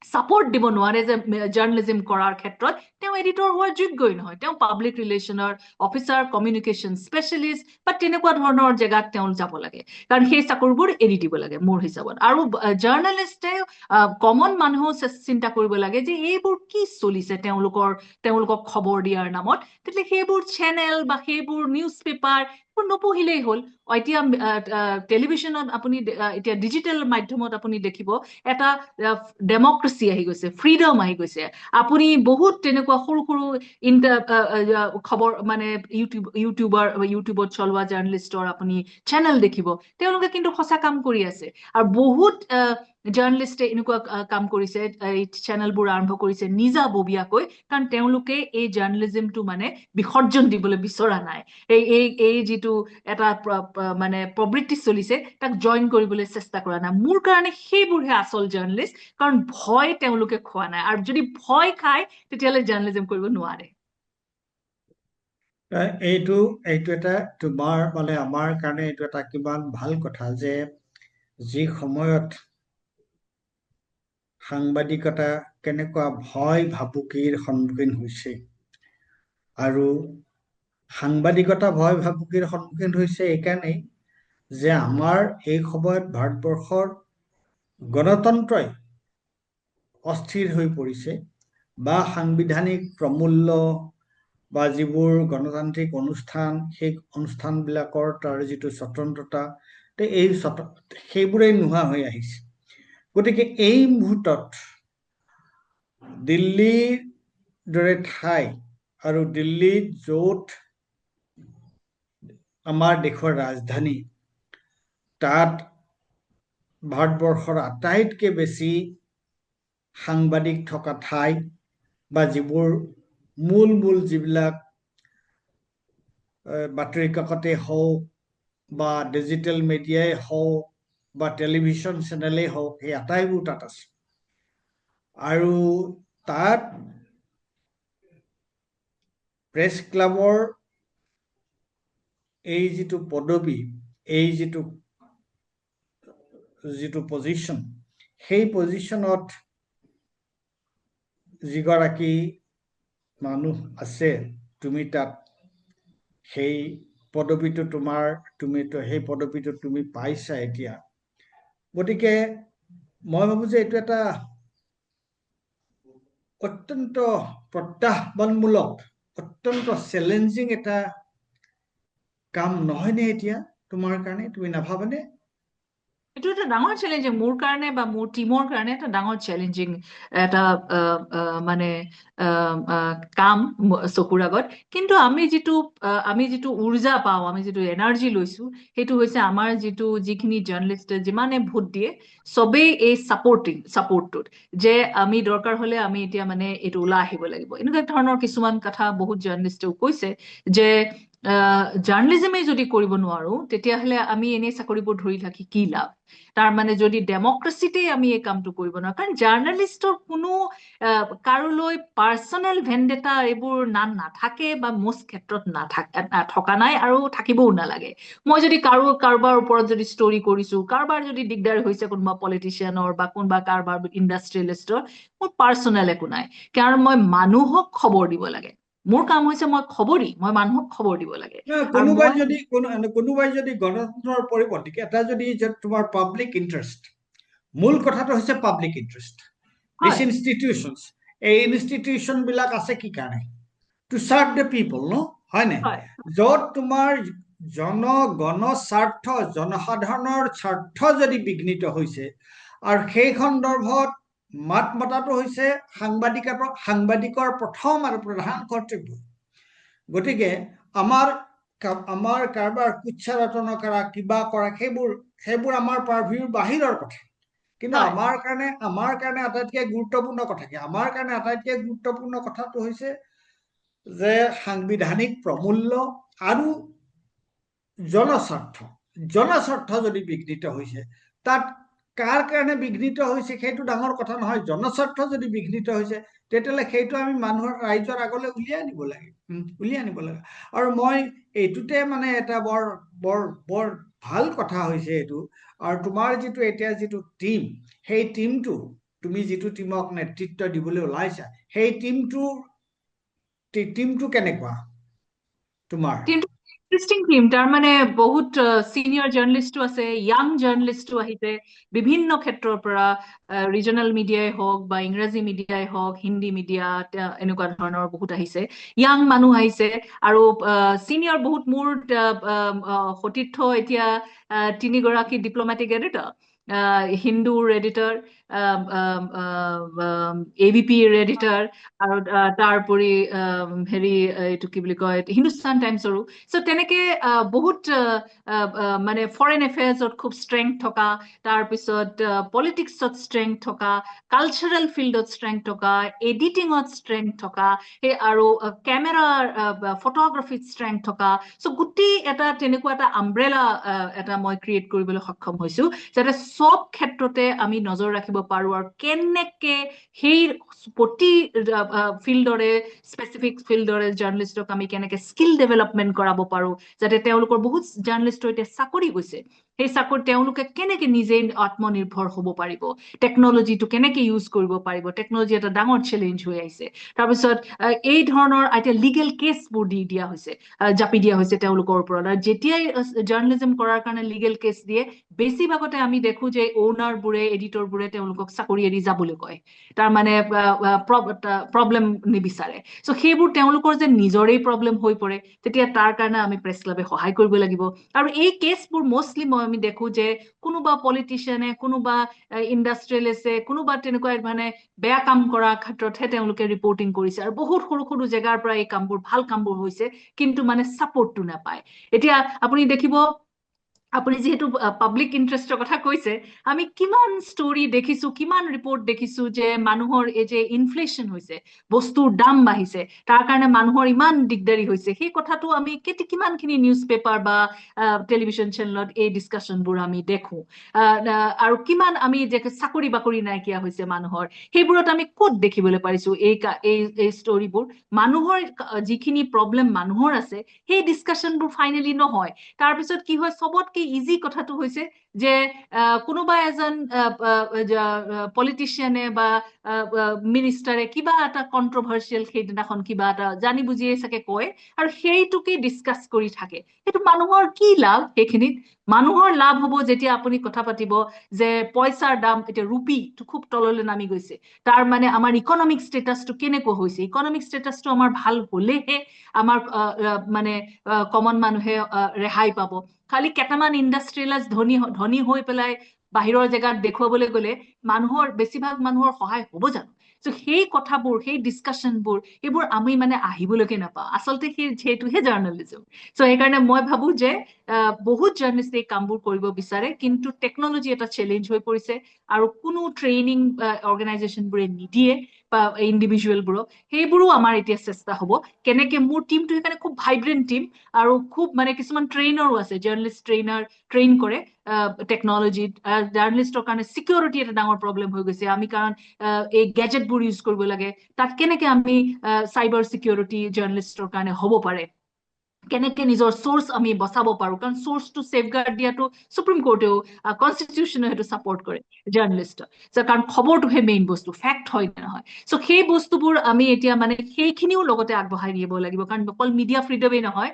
ছাপৰ্ট দিব নোৱাৰে যে জাৰ্ণালিজিম কৰাৰ ক্ষেত্ৰত তেওঁ এডিটৰ হোৱাৰ যোগ্যই নহয় তেওঁ পাব্লিক ৰিলেশ্যনৰ অফিচাৰ কমিউনিকেশ্যন স্পেচিয়েলিষ্ট বা তেনেকুৱা ধৰণৰ জেগাত তেওঁ যাব লাগে কাৰণ সেই চাকৰিবোৰ এৰি দিব লাগে মোৰ হিচাপত আৰু জাৰ্ণালিষ্টে কমন মানুহো চিন্তা কৰিব লাগে যে এইবোৰ কি চলিছে তেওঁলোকক খবৰ দিয়াৰ নামত তেতিয়া সেইবোৰ চেনেল বা সেইবোৰ নিউজ পেপাৰ নপঢ়িলেই হ'ল এতিয়া টেলিভিশ্যনত আপুনি এতিয়া ডিজিটেল মাধ্যমত আপুনি দেখিব এটা ডেমক্ৰেচি আহি গৈছে ফ্ৰীডম আহি গৈছে আপুনি বহুত তেনেকুৱা সৰু খবৰ মানে ইউটিউবত চলোৱা জাৰ্ণালিষ্টৰ আপুনি চেনেল দেখিব তেওঁলোকে কিন্তু সঁচা কাম কৰি আছে আৰু বহুত জাৰ্নেলিষ্টে এনেকুৱা কাম কৰিছে, এই চেনেলবোৰ আৰম্ভ কৰিছে নিজাববীয়াকৈ, কাৰণ তেওঁলোকে এই জাৰ্নেলিজমটো মানে বিসৰ্জন দিবলৈ বিচৰা নাই। এই যিটো এটা মানে প্ৰবৃত্তি চলিছে তাক জইন কৰিবলৈ চেষ্টা কৰা নাই। মোৰ কাৰণে সেইবোৰহে আচল জাৰ্নেলিষ্ট, কাৰণ ভয় তেওঁলোকে খোৱা নাই, আৰু যদি ভয় খায় তেতিয়াহ'লে জাৰ্নেলিজম কৰিব নোৱাৰে। এইটো এটা তোমাৰ মানে আমাৰ কাৰণে এইটো এটা কিমান ভাল কথা যে যি সময়ত সাংবাদিকতা কেনেকুৱা ভয় ভাবুকিৰ সন্মুখীন হৈছে, আৰু সাংবাদিকতা ভয় ভাবুকিৰ সন্মুখীন হৈছে এইকাৰণেই যে আমাৰ এই সময়ত ভাৰতবৰ্ষৰ গণতন্ত্ৰই অস্থিৰ হৈ পৰিছে, বা সাংবিধানিক প্ৰমূল্য বা যিবোৰ গণতান্ত্ৰিক অনুষ্ঠান, সেই অনুষ্ঠানবিলাকৰ তাৰ যিটো স্বতন্ত্ৰতা, সেইবোৰেই নোহোৱা হৈ আহিছে। গতিকে এই মুহূৰ্তত দিল্লীৰ দৰে ঠাই, আৰু দিল্লীত য'ত আমাৰ দেশৰ ৰাজধানী, তাত ভাৰতবৰ্ষৰ আটাইতকৈ বেছি সাংবাদিক থকা ঠাই, বা যিবোৰ মূল যিবিলাক বাতৰি কাকতেই হওক বা ডিজিটেল মিডিয়াই হওক বা টেলিভিশ্যন চেনেলেই হওক, সেই আটাইবোৰ তাত আছে। আৰু তাত প্ৰেছ ক্লাবৰ এই যিটো পদবী, এই যিটো পজিশ্যন, সেই পজিশ্যনত যিগৰাকী মানুহ আছে, তুমি তাত সেই পদবীটো সেই পদবীটো তুমি পাইছা এতিয়া। গতিকে মই ভাবো যে এইটো এটা অত্যন্ত প্ৰত্যাহ্বানমূলক, অত্যন্ত চেলেঞ্জিং এটা কাম নহয়নে এতিয়া তোমাৰ কাৰণে? তুমি নাভাবানে? এইটো এটা ডাঙৰ চেলেঞ্জিং, মোৰ কাৰণে বা মোৰ টিমৰ কাৰণে এটা ডাঙৰ চেলেঞ্জিং এটা মানে কাম চকুৰ আগত। কিন্তু আমি যিটো উৰ্জা পাওঁ, আমি যিটো এনাৰ্জি লৈছো, সেইটো হৈছে আমাৰ যিখিনি জাৰ্নেলিষ্টে যিমানে ভোট দিয়ে চবেই এই ছাপোৰ্টটোত, যে আমি দৰকাৰ হলে আমি এতিয়া মানে এইটো ওলাই আহিব লাগিব। এনেকুৱা ধৰণৰ কিছুমান কথা বহুত জাৰ্নেলিষ্টেও কৈছে যে জাৰ্নেলিজমেই যদি কৰিব নোৱাৰো তেতিয়াহ'লে আমি এনেই চাকৰিবোৰ ধৰি থাকি কি লাভ। তাৰ মানে যদি ডেমক্ৰেচিতেই আমি এই কামটো কৰিব নোৱাৰো, কাৰণ জাৰ্নেলিষ্টৰ কোনো কাৰোলৈ পাৰ্চনেল ভেণ্ডেটা এইবোৰ নাথাকে, বা most ক্ষেত্ৰত থকা নাই আৰু থাকিবও নালাগে। মই যদি কাৰোবাৰ ওপৰত যদি ষ্টৰি কৰিছো, কাৰোবাৰ যদি দিগদাৰ হৈছে কোনোবা পলিটিচিয়ানৰ বা কাৰোবাৰ ইণ্ডাষ্ট্ৰিয়েলিষ্টৰ, মোৰ পাৰ্চনেল একো নাই, কাৰণ মই মানুহক খবৰ দিব লাগে। মোৰ কাম হৈছে মই মানুহক খবৰ দিব লাগে। কোনোবাই যদি গণতন্ত্ৰৰ পৰিপন্থী, এটা যদি তোমাৰ পাব্লিক ইণ্টাৰেষ্ট, মূল কথাটো হৈছে পাব্লিক ইণ্টাৰেষ্ট। দিছ ইনষ্টিটিউচনছ, এই ইনষ্টিটিউচন বিলাক আছে কি কাৰণে? টু চাৰ্ভ দ্য পিপল, ন? হয় নাই? য'ত তোমাৰ জনগণ স্বাৰ্থ, জনসাধাৰণৰ স্বাৰ্থ যদি বিঘ্নিত হৈছে, আৰু সেই সন্দৰ্ভত মাত মতাটো হৈছে সাংবাদিকৰ প্ৰথম আৰু প্ৰধান কৰ্তব্য। গতিকে আমাৰ কাৰোবাৰ কুৎসাৰটনা কৰা, কিবা কৰা, সেইবোৰ আমাৰ পাৰভিউৰ বাহিৰৰ কথা। কিন্তু আমাৰ কাৰণে আটাইতকৈ গুৰুত্বপূৰ্ণ কথা কি? আমাৰ কাৰণে আটাইতকৈ গুৰুত্বপূৰ্ণ কথাটো হৈছে যে সাংবিধানিক প্ৰমূল্য আৰু জনস্বাৰ্থ যদি বিঘ্নিত হৈছে, তাত কাৰ কাৰণে বিঘ্নিত হৈছে সেইটো ডাঙৰ কথা নহয়। জনস্বাৰ্থ যদি বিঘ্নিত হৈছে, তেতিয়াহ'লে সেইটো আমি ৰাইজৰ আগলৈ উলিয়াই আনিব লাগে। আৰু মই এইটোতে মানে এটা বৰ ভাল কথা হৈছে এইটো। আৰু তোমাৰ এতিয়া যিটো টিম, সেই টিমটো, তুমি যিটো টিমক নেতৃত্ব দিবলৈ ওলাইছা, সেই টিমটো কেনেকুৱা তোমাৰ? Interesting team. তাৰমানে বহুত চিনিয়ৰ জাৰ্নেলিষ্টো আছে, য়াং জাৰ্নেলিষ্টো আহিছে বিভিন্ন ক্ষেত্ৰৰ পৰা, ৰিজনেল মিডিয়াই হওক বা ইংৰাজী মিডিয়াই হওক, হিন্দী মিডিয়া, এনেকুৱা ধৰণৰ বহুত আহিছে, য়াং মানুহ আহিছে। আৰু চিনিয়ৰ বহুত, মোৰ সতীৰ্থ এতিয়া 3 গৰাকী ডিপ্ল'মেটিক এডিটৰ, হিন্দুৰ এডিটৰ, ABPৰ এডিটৰ, আৰু তাৰোপৰি হেৰি এইটো কি বুলি কয় হিন্দুস্তান টাইমছৰো। চ' তেনেকে বহুত মানে ফৰেন এফেয়াৰ্ছত খুব ষ্ট্ৰেংথ থকা, তাৰপিছত পলিটিক্সত ষ্ট্ৰেংথ থকা, কালচাৰেল ফিল্ডত ষ্ট্ৰেংথ থকা, এডিটিঙত ষ্ট্ৰেংথ থকা, সেই আৰু কেমেৰা ফটোগ্ৰাফিত ষ্ট্ৰেংথ থকা। চ' গোটেই এটা তেনেকুৱা এটা আমব্ৰেলা এটা মই ক্ৰিয়েট কৰিবলৈ সক্ষম হৈছো, যাতে চব ক্ষেত্ৰতে আমি নজৰ ৰাখিব পাৰো আৰু কেনেকে সেই প্ৰতি ফিল্ডৰে স্পেচিফিক ফিল্ডৰে জাৰ্ণলিষ্টক আমি কেনেকে স্কিল ডেভেলপমেণ্ট কৰাব পাৰো, যাতে তেওঁলোকৰ বহুত জাৰ্ণলিষ্টৰ এতিয়া চাকৰি গৈছে, সেই চাকৰি তেওঁলোকে কেনেকে নিজে আত্মনিৰ্ভৰ হ'ব পাৰিব, টেকনলজিটো কেনেকে ইউজ কৰিব পাৰিব। টেকনলজি এটা ডাঙৰ চেলেঞ্জ হৈ আহিছে। তাৰপিছত এই ধৰণৰ এতিয়া লিগেল কেছবোৰ দি দিয়া হৈছে, জাপি দিয়া হৈছে তেওঁলোকৰ ওপৰত। আৰু যেতিয়াই জাৰ্ণলিজম কৰাৰ কাৰণে লিগেল কেছ দিয়ে, বেছিভাগতে আমি দেখো যে অ'নাৰ বোৰে, এডিটৰ বোৰে তেওঁলোকক চাকৰি এৰি যাবলৈ কয়, তাৰ মানে প্ৰব্লেম নিবিচাৰে। চ' সেইবোৰ তেওঁলোকৰ যে নিজৰেই প্ৰব্লেম হৈ পৰে, তেতিয়া তাৰ কাৰণে আমি প্ৰেছ ক্লাবে সহায় কৰিব লাগিব। আৰু এই কেছবোৰ মষ্টলি আমি দেখো যে কোনোবা পলিটিচিয়ানে, কোনোবা ইণ্ডাষ্ট্ৰিয়েলিষ্টে, কোনোবা তেনেকুৱা মানে বেয়া কাম কৰাৰ ক্ষেত্ৰতহে তেওঁলোকে ৰিপৰ্টিং কৰিছে, আৰু বহুত সৰু সৰু জেগাৰ পৰা এই কামবোৰ, ভাল কামবোৰ হৈছে, কিন্তু মানে ছাপৰ্টটো নাপায়। এতিয়া আপুনি দেখিব, আপুনি যিহেতু পাব্লিক ইণ্টাৰেষ্টৰ কথা কৈছে, আমি কিমান ষ্টৰী দেখিছো, কিমান ৰিপৰ্ট দেখিছো যে মানুহৰ এই যে ইনফ্লেশ্যন হৈছে, বস্তুৰ দাম বাঢ়িছে, তাৰ কাৰণে মানুহৰ ইমান দিগদাৰী হৈছে, সেই কথাটো আমি কিমানখিনি নিউজ পেপাৰ বা টেলিভিশ্যন চেনেলত এই ডিছকাশ্যনবোৰ আমি দেখো। আৰু কিমান আমি চাকৰি বাকৰি নাইকিয়া হৈছে মানুহৰ, সেইবোৰত আমি ক'ত দেখিবলৈ পাৰিছো এই ষ্টৰিবোৰ। মানুহৰ যিখিনি প্ৰব্লেম মানুহৰ আছে, সেই ডিছকাশ্যনবোৰ ফাইনেলি নহয়। তাৰপিছত কি হয়, চবতকে ইজি কথাটো হৈছে যে কোনোবা এজন পলিটিচিয়ানে বা মিনিষ্টাৰে কিবা এটা কন্ট্ৰভাৰ্চিয়েল সেইদিনাখন কিবা এটা জানি বুজিয়ে চাগে কয়, আৰু সেইটোকে ডিছকাছ কৰি থাকে। সেইটো মানুহৰ কি লাভ? সেইখিনিত মানুহৰ লাভ হ'ব যেতিয়া আপুনি কথা পাতিব যে পইচাৰ দাম, এতিয়া ৰুপিটো খুব তললৈ নামি গৈছে, তাৰ মানে আমাৰ ইকনমিক ষ্টেটাছটো কেনেকুৱা হৈছে। ইকনমিক ষ্টেটাছটো আমাৰ ভাল হলেহে আমাৰ মানে কমন মানুহে ৰেহাই পাব। খালি কেইটামান ইণ্ডাষ্ট্ৰিয়েলাইজ ধনী হৈ পেলাই বাহিৰৰ জেগাত দেখুৱাবলৈ গ'লে বেছিভাগ মানুহৰ সহায় হ'ব জানো? চ' সেই কথাবোৰ, সেই ডিছকাশ্যনবোৰ, এইবোৰ আমি মানে আহিবলৈকে নাপাওঁ। আচলতে সেইটোহে জাৰ্ণালিজম। চ' সেইকাৰণে মই ভাবো যে বহুত জাৰ্ণলিষ্টে এই কামবোৰ কৰিব বিচাৰে, কিন্তু টেকনলজি এটা চেলেঞ্জ হৈ পৰিছে, আৰু কোনো ট্ৰেইনিং অৰ্গেনাইজেশ্যনবোৰে নিদিয়ে বা ইণ্ডিভিজুৱেলবোৰক। সেইবোৰো আমাৰ এতিয়া চেষ্টা হ'ব, কেনেকে মোৰ টিমটো সেইকাৰণে খুব ভাইব্ৰেণ্ট টিম, আৰু খুব মানে কিছুমান ট্ৰেইনাৰো আছে, জাৰ্ণলিষ্ট ট্ৰেইন কৰে টেকনলজিত। জাৰ্ণলিষ্টৰ কাৰণে চিকিউৰিটি এটা ডাঙৰ প্ৰব্লেম হৈ গৈছে। আমি কাৰণ এই গেজেটবোৰ ইউজ কৰিব লাগে, তাত কেনেকে আমি চাইবাৰ চিকিউৰিটি জাৰ্ণলিষ্টৰ কাৰণে হ'ব পাৰে, কেনেকে নিজৰ চ'ৰ্চ আমি বচাব পাৰো, কাৰণ চ'ৰ্চটো ছেফগাৰ্ড দিয়াটো সুপ্ৰিম কোৰ্টেও, কনষ্টিটিউশ্যনেও সেইটো ছাপৰ্ট কৰে জাৰ্ণলিষ্টক, কাৰণ খবৰটোহে মেইন বস্তু, ফেক্ট হয় নে নহয়। চ' সেই বস্তুবোৰ আমি এতিয়া মানে সেইখিনিও লগতে আগবঢ়াই নিব লাগিব, কাৰণ অকল মিডিয়া ফ্ৰীডমেই নহয়,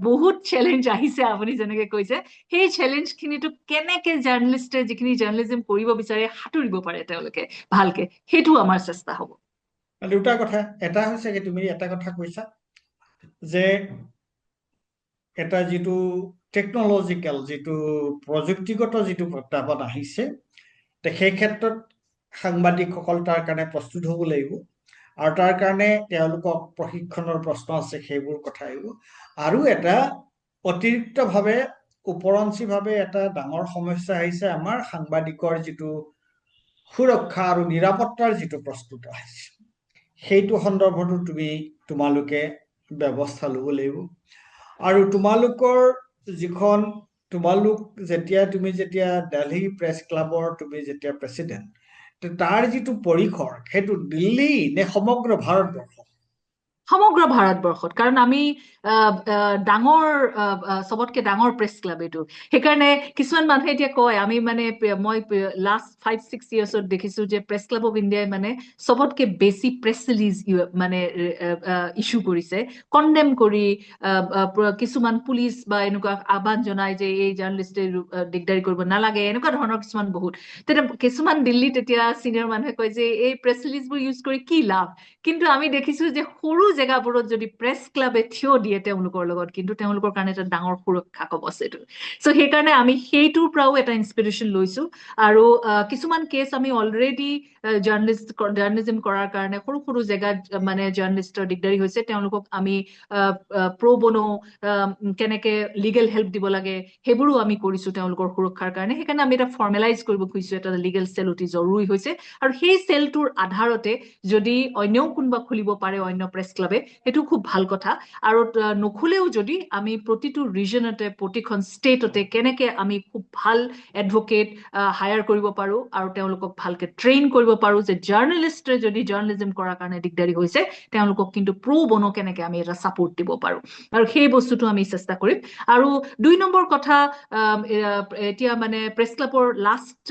বহুত চেলেঞ্জ আহিছে আপুনি যেনেকে কৈছে। সেই চেলেঞ্জ খিনিতো কেনেকে জাৰ্ণলিষ্টে, যিখিনি জাৰ্ণলিজম কৰিব বিচাৰে, সাঁতুৰিব পাৰে তেওঁলোকে ভালকে, সেইটোও আমাৰ চেষ্টা হ'ব। দুটা কথা, এটা হৈছে কি তুমি এটা কথা কৈছা যে এটা যিটো টেকনলজিকেল, যিটো প্ৰযুক্তিগত যিটো প্ৰত্যাহ্বান আহিছে, সেই ক্ষেত্ৰত সাংবাদিকসকল তাৰ কাৰণে প্ৰস্তুত হ'ব লাগিব, আৰু তাৰ কাৰণে তেওঁলোকক প্ৰশিক্ষণৰ প্ৰশ্ন আছে, সেইবোৰ কথা আহিব। আৰু এটা অতিৰিক্তভাৱে, ওপৰঞ্চিভাৱে এটা ডাঙৰ সমস্যা আহিছে আমাৰ সাংবাদিকৰ যিটো সুৰক্ষা আৰু নিৰাপত্তাৰ যিটো প্ৰস্তুত আহিছে, সেইটো সন্দৰ্ভতো তোমালোকে ব্যৱস্থা ল'ব লাগিব। আৰু তোমালোক যেতিয়া দিল্লী প্ৰেছ ক্লাবৰ তুমি যেতিয়া প্ৰেচিডেণ্ট, তাৰ যিটো পৰিসৰ, সেইটো দিল্লী নে সমগ্ৰ ভাৰতবৰ্ষ? সমগ্ৰ ভাৰতবৰ্ষত, কাৰণ আমি ডাঙৰ চবতকে ডাঙৰ প্ৰেছ ক্লাব এইটো। সেইকাৰণে কিছুমান মানুহে এতিয়া কয়, আমি মানে মই লাষ্ট 5-6 yearsত দেখিছো যে প্ৰেছ ক্লাব অফ ইণ্ডিয়াই মানে চবতকে বেছি প্ৰেছ ৰিলিজ মানে ইছ্যু কৰিছে, কণ্ডেম কৰি কিছুমান পুলিচ বা এনেকুৱা আহ্বান জনাই যে এই জাৰ্ণলিষ্টে দিগদাৰী কৰিব নালাগে, এনেকুৱা ধৰণৰ কিছুমান বহুত। তেতিয়া কিছুমান দিল্লীত এতিয়া চিনিয়ৰ মানুহে কয় যে এই প্ৰেছ ৰিলিজবোৰ ইউজ কৰি কি লাভ? কিন্তু আমি দেখিছো যে সৰু জেগাবোৰত যদি প্ৰেছ ক্লাবে থিয় দিয়ে তেওঁলোকৰ লগত, কিন্তু তেওঁলোকৰ কাৰণে এটা ডাঙৰ সুৰক্ষা কবচ এইটো। চ' সেইকাৰণে আমি সেইটোৰ পৰাও এটা ইনস্পিৰেশ্যন লৈছো। আৰু কিছুমান কেছ আমি অলৰেডি জাৰ্ণালিজিম কৰাৰ কাৰণে সৰু সৰু জেগাত মানে জাৰ্ণালিষ্টৰ দিগদাৰী হৈছে, তেওঁলোকক আমি প্ৰ বনো কেনেকে লিগেল হেল্প দিব লাগে সেইবোৰো আমি কৰিছো তেওঁলোকৰ সুৰক্ষাৰ কাৰণে। সেইকাৰণে আমি এটা ফৰ্মেলাইজ কৰিব খুজিছো, এটা লিগেল চেল অতি জৰুৰী হৈছে। আৰু সেই চেলটোৰ আধাৰতে যদি অন্যও কোনোবা খুলিব পাৰে অন্য প্ৰেছ ক্লাবে, সেইটো খুব ভাল কথা। আৰু নুখুলেও যদি আমি প্ৰতিটো ৰিজনতে প্ৰতিখন ষ্টেটতে কেনেকে আমি খুব ভাল এডভকেট হায়াৰ কৰিব পাৰো আৰু তেওঁলোকক ভালকে ট্ৰেইন কৰিব পাৰো, যে জাৰ্ণালিষ্টে যদি জাৰ্ণালিজিম কৰাৰ কাৰণে দিগদাৰী হৈছে তেওঁলোকক কিন্তু প্ৰ বনো কেনেকে আমি এটা ছাপোৰ্ট দিব পাৰো, আৰু সেই বস্তুটো আমি চেষ্টা কৰিম। আৰু 2 নম্বৰ কথা, এতিয়া মানে প্ৰেছ ক্লাবৰ লাষ্ট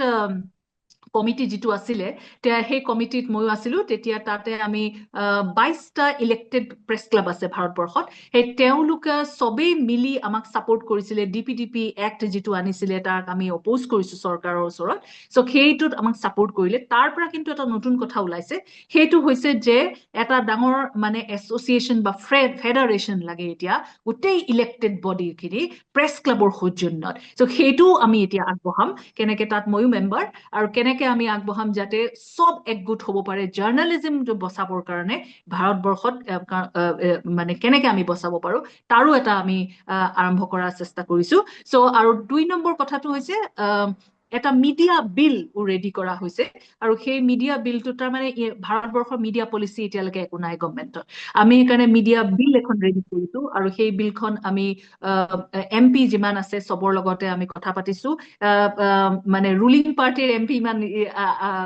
কমিটি যিটো আছিলে, সেই কমিটিত ময়ো আছিলো তেতিয়া। তাতে আমি 22টা ইলেক্টেড প্ৰেছ ক্লাব আছে ভাৰতবৰ্ষত। সেই তেওঁলোকে চবেই মিলি আমাক ছাপোৰ্ট কৰিছিলে। DPDP এক্ট যিটো আনিছিলে তাক আমি অপ'জ কৰিছো চৰকাৰৰ ওচৰত। চ' সেইটোত আমাক ছাপোৰ্ট কৰিলে। তাৰ পৰা কিন্তু এটা নতুন কথা ওলাইছে, সেইটো হৈছে যে এটা ডাঙৰ মানে এছ'চিয়েশ্যন বা ফেডাৰেশ্যন লাগে এতিয়া গোটেই ইলেক্টেড বডিখিনি প্ৰেছ ক্লাবৰ সৌজন্যত। চ' সেইটোও আমি এতিয়া আগবঢ়াম, কেনেকে তাত ময়ো মেম্বাৰ, আৰু কেনেকে আমি আগবঢ়াম যাতে চব একগোট হ'ব পাৰে জাৰ্ণালিজিম বচাবৰ কাৰণে ভাৰতবৰ্ষত, মানে কেনেকে আমি বচাব পাৰো তাৰো এটা আমি আৰম্ভ কৰাৰ চেষ্টা কৰিছো। চ' আৰু 2 নম্বৰ কথাটো হৈছে এটা মিডিয়া বিল ৰেডি কৰা হৈছে। আৰু সেই মিডিয়া বিলটো তাৰমানে ভাৰতবৰ্ষৰ মিডিয়া পলিচি এতিয়ালৈকে একো নাই গভমেণ্টত। আমি সেইকাৰণে মিডিয়া বিল এখন ৰেডি কৰিছো, আৰু সেই বিলখন আমি MP যিমান আছে চবৰ লগতে আমি কথা পাতিছো। মানে ৰুলিং পাৰ্টিৰ MP ইমান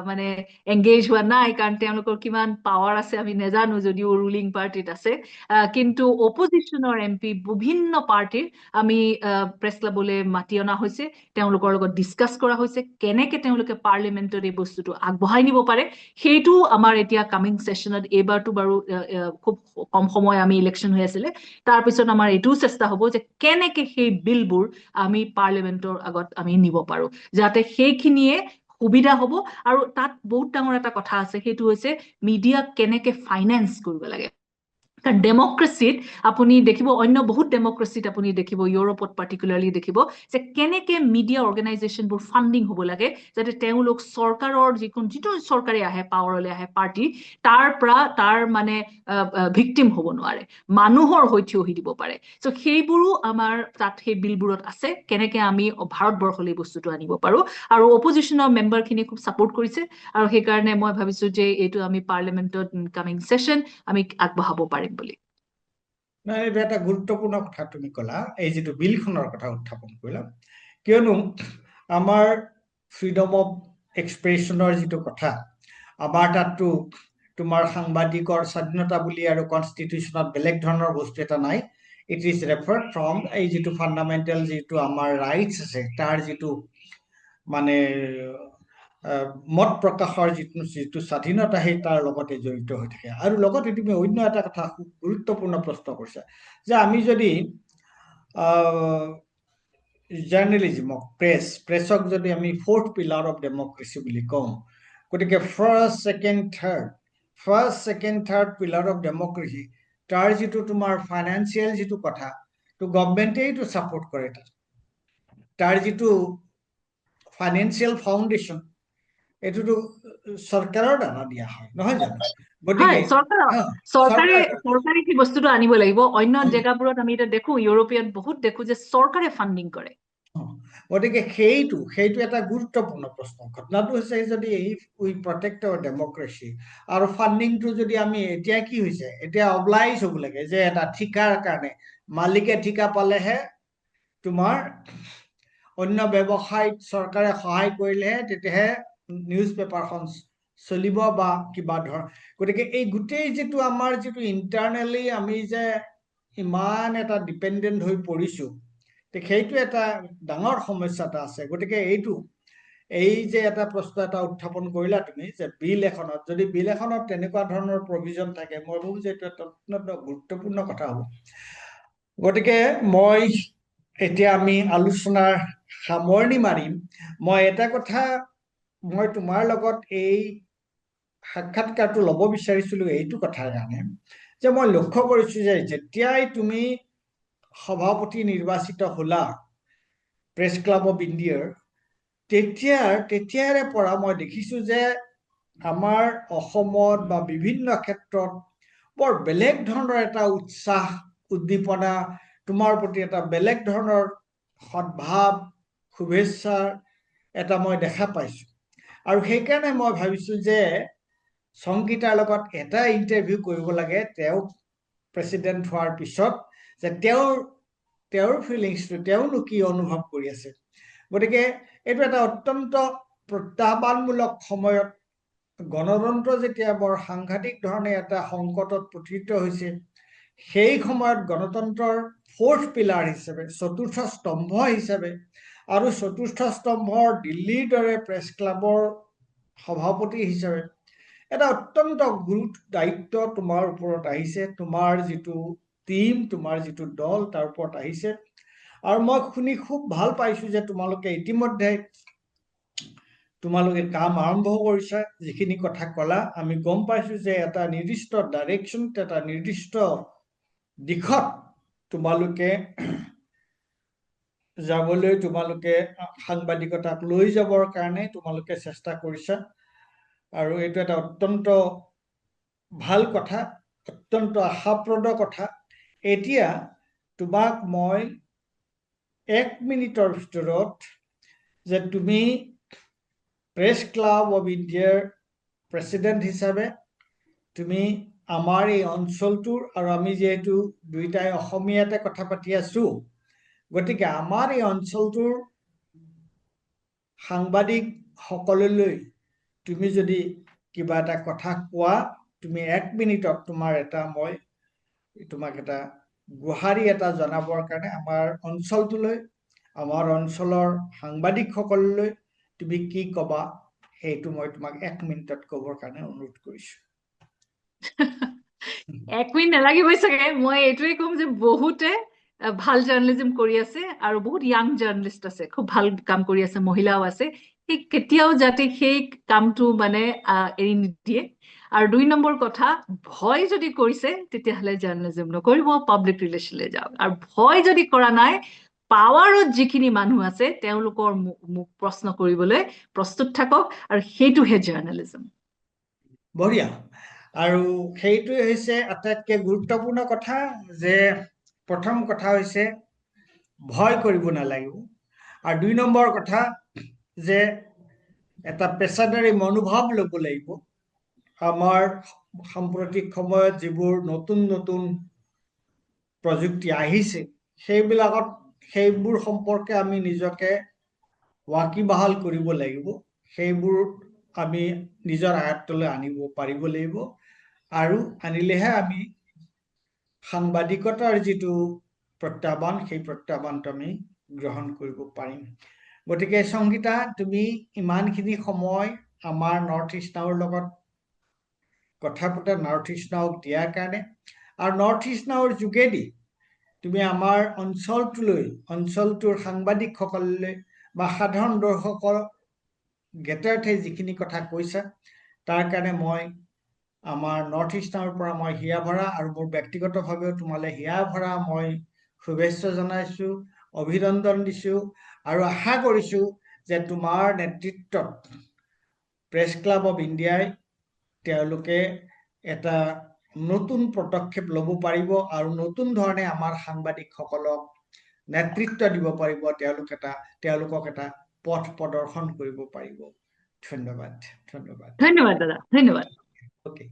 মানে এংগেজ হোৱা নাই, কাৰণ তেওঁলোকৰ কিমান পাৱাৰ আছে আমি নাজানো, যদিও ৰুলিং পাৰ্টিত আছে। কিন্তু অপজিশ্যনৰ MP বিভিন্ন পাৰ্টিৰ আমি প্ৰেছ ক্লাবলৈ মাতি অনা হৈছে, তেওঁলোকৰ লগত ডিছকাছ কৰা হৈছে কেনেকে তেওঁলোকে পাৰ্লিমেণ্টত এই বস্তুটো আগবঢ়াই নিব পাৰে। সেইটোও আমাৰ এতিয়া কামিং ছেশ্যনত, এইবাৰতো বাৰু খুব কম সময় আমি ইলেকশ্যন হৈ আছিলে, তাৰপিছত আমাৰ এইটোও চেষ্টা হ'ব যে কেনেকে সেই বিলবোৰ আমি পাৰ্লিমেণ্টৰ আগত আমি নিব পাৰো, যাতে সেইখিনিয়ে সুবিধা হ'ব। আৰু তাত বহুত ডাঙৰ এটা কথা আছে, সেইটো হৈছে মিডিয়াক কেনেকে ফাইনেন্স কৰিব লাগে। কাৰণ ডেমক্ৰেচিত আপুনি দেখিব, অন্য বহুত ডেমক্ৰেচিত আপুনি দেখিব, ইউৰোপত পাৰ্টিকুলাৰলি দেখিব, যে কেনেকে মিডিয়া অৰ্গেনাইজেশ্যনবোৰ ফাণ্ডিং হ'ব লাগে, যাতে তেওঁলোক চৰকাৰৰ যিটো চৰকাৰে আহে, পাৱাৰলৈ আহে পাৰ্টি, তাৰ মানে ভিক্টিম হ'ব নোৱাৰে, মানুহৰ হৈ থিয় হৈ দিব পাৰে। চ' সেইবোৰো আমাৰ তাত সেই বিলবোৰত আছে, কেনেকে আমি ভাৰতবৰ্ষলৈ বস্তুটো আনিব পাৰো। আৰু অপজিশ্যনৰ মেম্বাৰখিনি খুব ছাপোৰ্ট কৰিছে, আৰু সেইকাৰণে মই ভাবিছো যে এইটো আমি পাৰ্লিমেণ্টত কামিং ছেশ্যন আমি আগবঢ়াব পাৰিম বুলি। নাই, এইটো এটা গুৰুত্বপূৰ্ণ কথা তুমি ক'লা, এই যিটো বিলখনৰ কথা উত্থাপন কৰিলা। কিয়নো আমাৰ ফ্ৰীডম অফ এক্সপ্ৰেছনৰ যিটো কথা, আমাৰ তাততো তোমাৰ সাংবাদিকৰ স্বাধীনতা বুলি আৰু কনষ্টিটিউশ্যনত বেলেগ ধৰণৰ বস্তু এটা নাই। ইট ইজ ৰেফাৰ্ড ফ্ৰম এই যিটো ফাণ্ডামেণ্টেল যিটো আমাৰ ৰাইটছ আছে, তাৰ যিটো মানে মত প্ৰকাশৰ যিটো স্বাধীনতা, সেই তাৰ লগতে জড়িত হৈ থাকে। আৰু লগতে তুমি অন্য এটা কথা খুব গুৰুত্বপূৰ্ণ প্ৰশ্ন কৰিছা, যে আমি যদি জাৰ্ণেলিজিমক, প্ৰেছক যদি আমি 4th পিলাৰ অফ ডেমক্ৰেচি বুলি কওঁ, গতিকে first, second, third pillar of democracy, তাৰ যিটো তোমাৰ ফাইনেন্সিয়েল যিটো কথা, তো গভমেণ্টেইটো ছাপোৰ্ট কৰে। তাৰ যিটো ফাইনেন্সিয়েল ফাউণ্ডেশ্যন, এইটোতো চৰকাৰৰ দ্বাৰা দিয়া হয়, নহয় জানো? হয়, গতিকে চৰকাৰে চৰকাৰ, সেই বস্তুটো আনিব লাগিব। অন্য জেগাবোৰত আমি এতিয়া দেখো, ইউৰোপীয়াত বহুত দেখো যে চৰকাৰে ফাণ্ডিং কৰে। গতিকে সেইটো এটা গুৰুত্বপূৰ্ণ প্ৰশ্ন। ঘটনাটো হৈছে, যদি উই প্ৰটেক্ট আৱাৰ ডেমক্ৰেচি, আৰু ফাণ্ডিংটো যদি আমি, এতিয়া কি হৈছে, এতিয়া অবলাইজ হ'ব লাগে যে এটা ঠিকাৰ কাৰণে মালিকে ঠিকা পালেহে, তোমাৰ অন্য ব্যৱসায়ত চৰকাৰে সহায় কৰিলেহে তেতিয়াহে নিউজ পেপাৰখন চলিব বা কিবা ধৰ। গতিকে এই গোটেই যিটো আমাৰ যিটো ইণ্টাৰনেলি আমি যে ইমান এটা ডিপেণ্ডেণ্ট হৈ পৰিছো, সেইটো এটা ডাঙৰ সমস্যা এটা আছে। গতিকে এই যে এটা প্ৰশ্ন এটা উত্থাপন কৰিলা তুমি, যে বিল এখনত, যদি বিল এখনত তেনেকুৱা ধৰণৰ প্ৰভিজন থাকে, মই ভাবো যে এইটো এটা অত্যন্ত গুৰুত্বপূৰ্ণ কথা হ'ব। গতিকে এতিয়া আমি আলোচনাৰ সামৰণি মাৰিম। মই এটা কথা, মই তোমাৰ লগত এই সাক্ষাৎকাৰটো ল'ব বিচাৰিছিলো এইটো কথাৰ কাৰণে, যে মই লক্ষ্য কৰিছো যে যেতিয়াই তুমি সভাপতি নিৰ্বাচিত হলা প্ৰেছ ক্লাব অফ ইণ্ডিয়াৰ, তেতিয়াৰে পৰা মই দেখিছো যে আমাৰ অসমত বা বিভিন্ন ক্ষেত্ৰত বৰ বেলেগ ধৰণৰ এটা উৎসাহ উদ্দীপনা, তোমাৰ প্ৰতি এটা বেলেগ ধৰণৰ সদ্ভাৱ শুভেচ্ছাৰ এটা মই দেখা পাইছো। আৰু সেইকাৰণে মই ভাবিছো যে সংগীতাৰ লগত এটা ইণ্টাৰভিউ কৰিব লাগে তেওঁ প্ৰেচিডেণ্ট হোৱাৰ পিছত, যে তেওঁৰ ফিলিংছটো তেওঁনো কি অনুভৱ কৰি আছে। গতিকে এইটো এটা অত্যন্ত প্ৰত্যাহ্বানমূলক সময়ত গণতন্ত্ৰ যেতিয়া বৰ সাংঘাতিক ধৰণে এটা সংকটত পতিত হৈছে, সেই সময়ত গণতন্ত্ৰৰ ফ'ৰ্থ পিলাৰ হিচাপে, চতুৰ্থ স্তম্ভ হিচাপে, আৰু চতুৰ্থ স্তম্ভৰ দিল্লীৰ দৰে প্ৰেছ ক্লাবৰ সভাপতি হিচাপে এটা অত্যন্ত দায়িত্ব তোমাৰ ওপৰত আহিছে, তোমাৰ যিটো টিম, তোমাৰ যিটো দল তাৰ ওপৰত আহিছে। আৰু মই শুনি খুব ভাল পাইছো যে তোমালোকে ইতিমধ্যে তোমালোকে কাম আৰম্ভ কৰিছা। যিখিনি কথা ক'লা আমি গম পাইছো যে এটা নিৰ্দিষ্ট ডাইৰেকশ্যন, এটা নিৰ্দিষ্ট দিশত তোমালোকে যাবলৈ, তোমালোকে সাংবাদিকতাক লৈ যাবৰ কাৰণে তোমালোকে চেষ্টা কৰিছা। আৰু এইটো এটা অত্যন্ত ভাল কথা, অত্যন্ত আশাপ্ৰদ কথা। এতিয়া তোমাক মই 1 মিনিটৰ ভিতৰত যে তুমি প্ৰেছ ক্লাব অফ ইণ্ডিয়াৰ প্ৰেচিডেণ্ট হিচাপে তুমি আমাৰ এই অঞ্চলটোৰ, আৰু আমি যিহেতু দুইটাই অসমীয়াতে কথা পাতি আছো, গতিকে আমাৰ এই অঞ্চলটোৰ সাংবাদিক সকললৈ তুমি যদি কিবা এটা কথা কোৱা, তুমি 1 মিনিটত তোমাৰ এটা মই তোমাক এটা গুহাৰি এটা জনাবৰ কাৰণে আমাৰ অঞ্চলটোলৈ, আমাৰ অঞ্চলৰ সাংবাদিকসকললৈ তুমি কি ক'বা, সেইটো মই তোমাক 1 মিনিটত ক'বৰ কাৰণে অনুৰোধ কৰিছো। 1 মিনিট নালাগিবই চাগে। মই এইটোৱে ক'ম যে বহুতে ভাল জাৰ্নেলিজম কৰি আছে আৰু বহুত য়াং জাৰ্নেলিষ্ট আছে, খুব ভাল কাম কৰি আছে, মহিলাও আছে। সেই কেতিয়াও যাতে সেই কামটো মানে এৰি নিদিয়ে। আৰু 2 নম্বৰ কথা, ভয় যদি কৰিছে তেতিয়াহ'লে জাৰ্নেলিজম নকৰিব, পাব্লিক ৰিলেশ্যনলৈ যাওক। আৰু ভয় যদি কৰা নাই, পাৱাৰত যিখিনি মানুহ আছে তেওঁলোকৰ মোক প্ৰশ্ন কৰিবলৈ প্ৰস্তুত থাকক, আৰু সেইটোহে জাৰ্নেলিজম। বঢ়িয়া। আৰু সেইটোৱে হৈছে আটাইতকৈ গুৰুত্বপূৰ্ণ কথা, যে প্ৰথম কথা হৈছে ভয় কৰিব নালাগিব। আৰু 2 নম্বৰ কথা যে এটা পেছাদাৰী মনোভাৱ ল'ব লাগিব। আমাৰ সাম্প্ৰতিক সময়ত যিবোৰ নতুন নতুন প্ৰযুক্তি আহিছে, সেইবোৰ সম্পৰ্কে আমি নিজকে ৱাকিবহাল কৰিব লাগিব। সেইবোৰ আমি নিজৰ আয়ত্তলৈ আনিব পাৰিব লাগিব, আৰু আনিলেহে আমি সাংবাদিকতাৰ যিটো প্ৰত্যাহ্বান, সেই প্ৰত্যাহ্বানটো আমি গ্ৰহণ কৰিব পাৰিম। গতিকে সংগীতা, তুমি ইমানখিনি সময় আমাৰ নৰ্থ ইষ্ট নাওৰ লগত কথা পতা, নৰ্থ ইষ্ট নাওক দিয়াৰ কাৰণে, আৰু নৰ্থ ইষ্ট নাওৰ যোগেদি তুমি আমাৰ অঞ্চলটোৰ সাংবাদিকসকললৈ বা সাধাৰণ দৰ্শকৰ জ্ঞাতাৰ্থে যিখিনি কথা কৈছা, তাৰ কাৰণে মই আমাৰ নৰ্থ ইষ্ট নাওৰ পৰা মই হিয়া ভৰা, আৰু মোৰ ব্যক্তিগতভাৱেও তোমালৈ হিয়া ভৰা মই শুভেচ্ছা জনাইছো, অভিনন্দন দিছো, আৰু আশা কৰিছো যে তোমাৰ নেতৃত্বত প্ৰেছ ক্লাব অফ ইণ্ডিয়াই তেওঁলোকে এটা নতুন পদক্ষেপ ল'ব পাৰিব, আৰু নতুন ধৰণে আমাৰ সাংবাদিকসকলক নেতৃত্ব দিব পাৰিব, তেওঁলোকক এটা পথ প্ৰদৰ্শন কৰিব পাৰিব। ধন্যবাদ। ধন্যবাদ দাদা, ধন্যবাদ। অ'কে।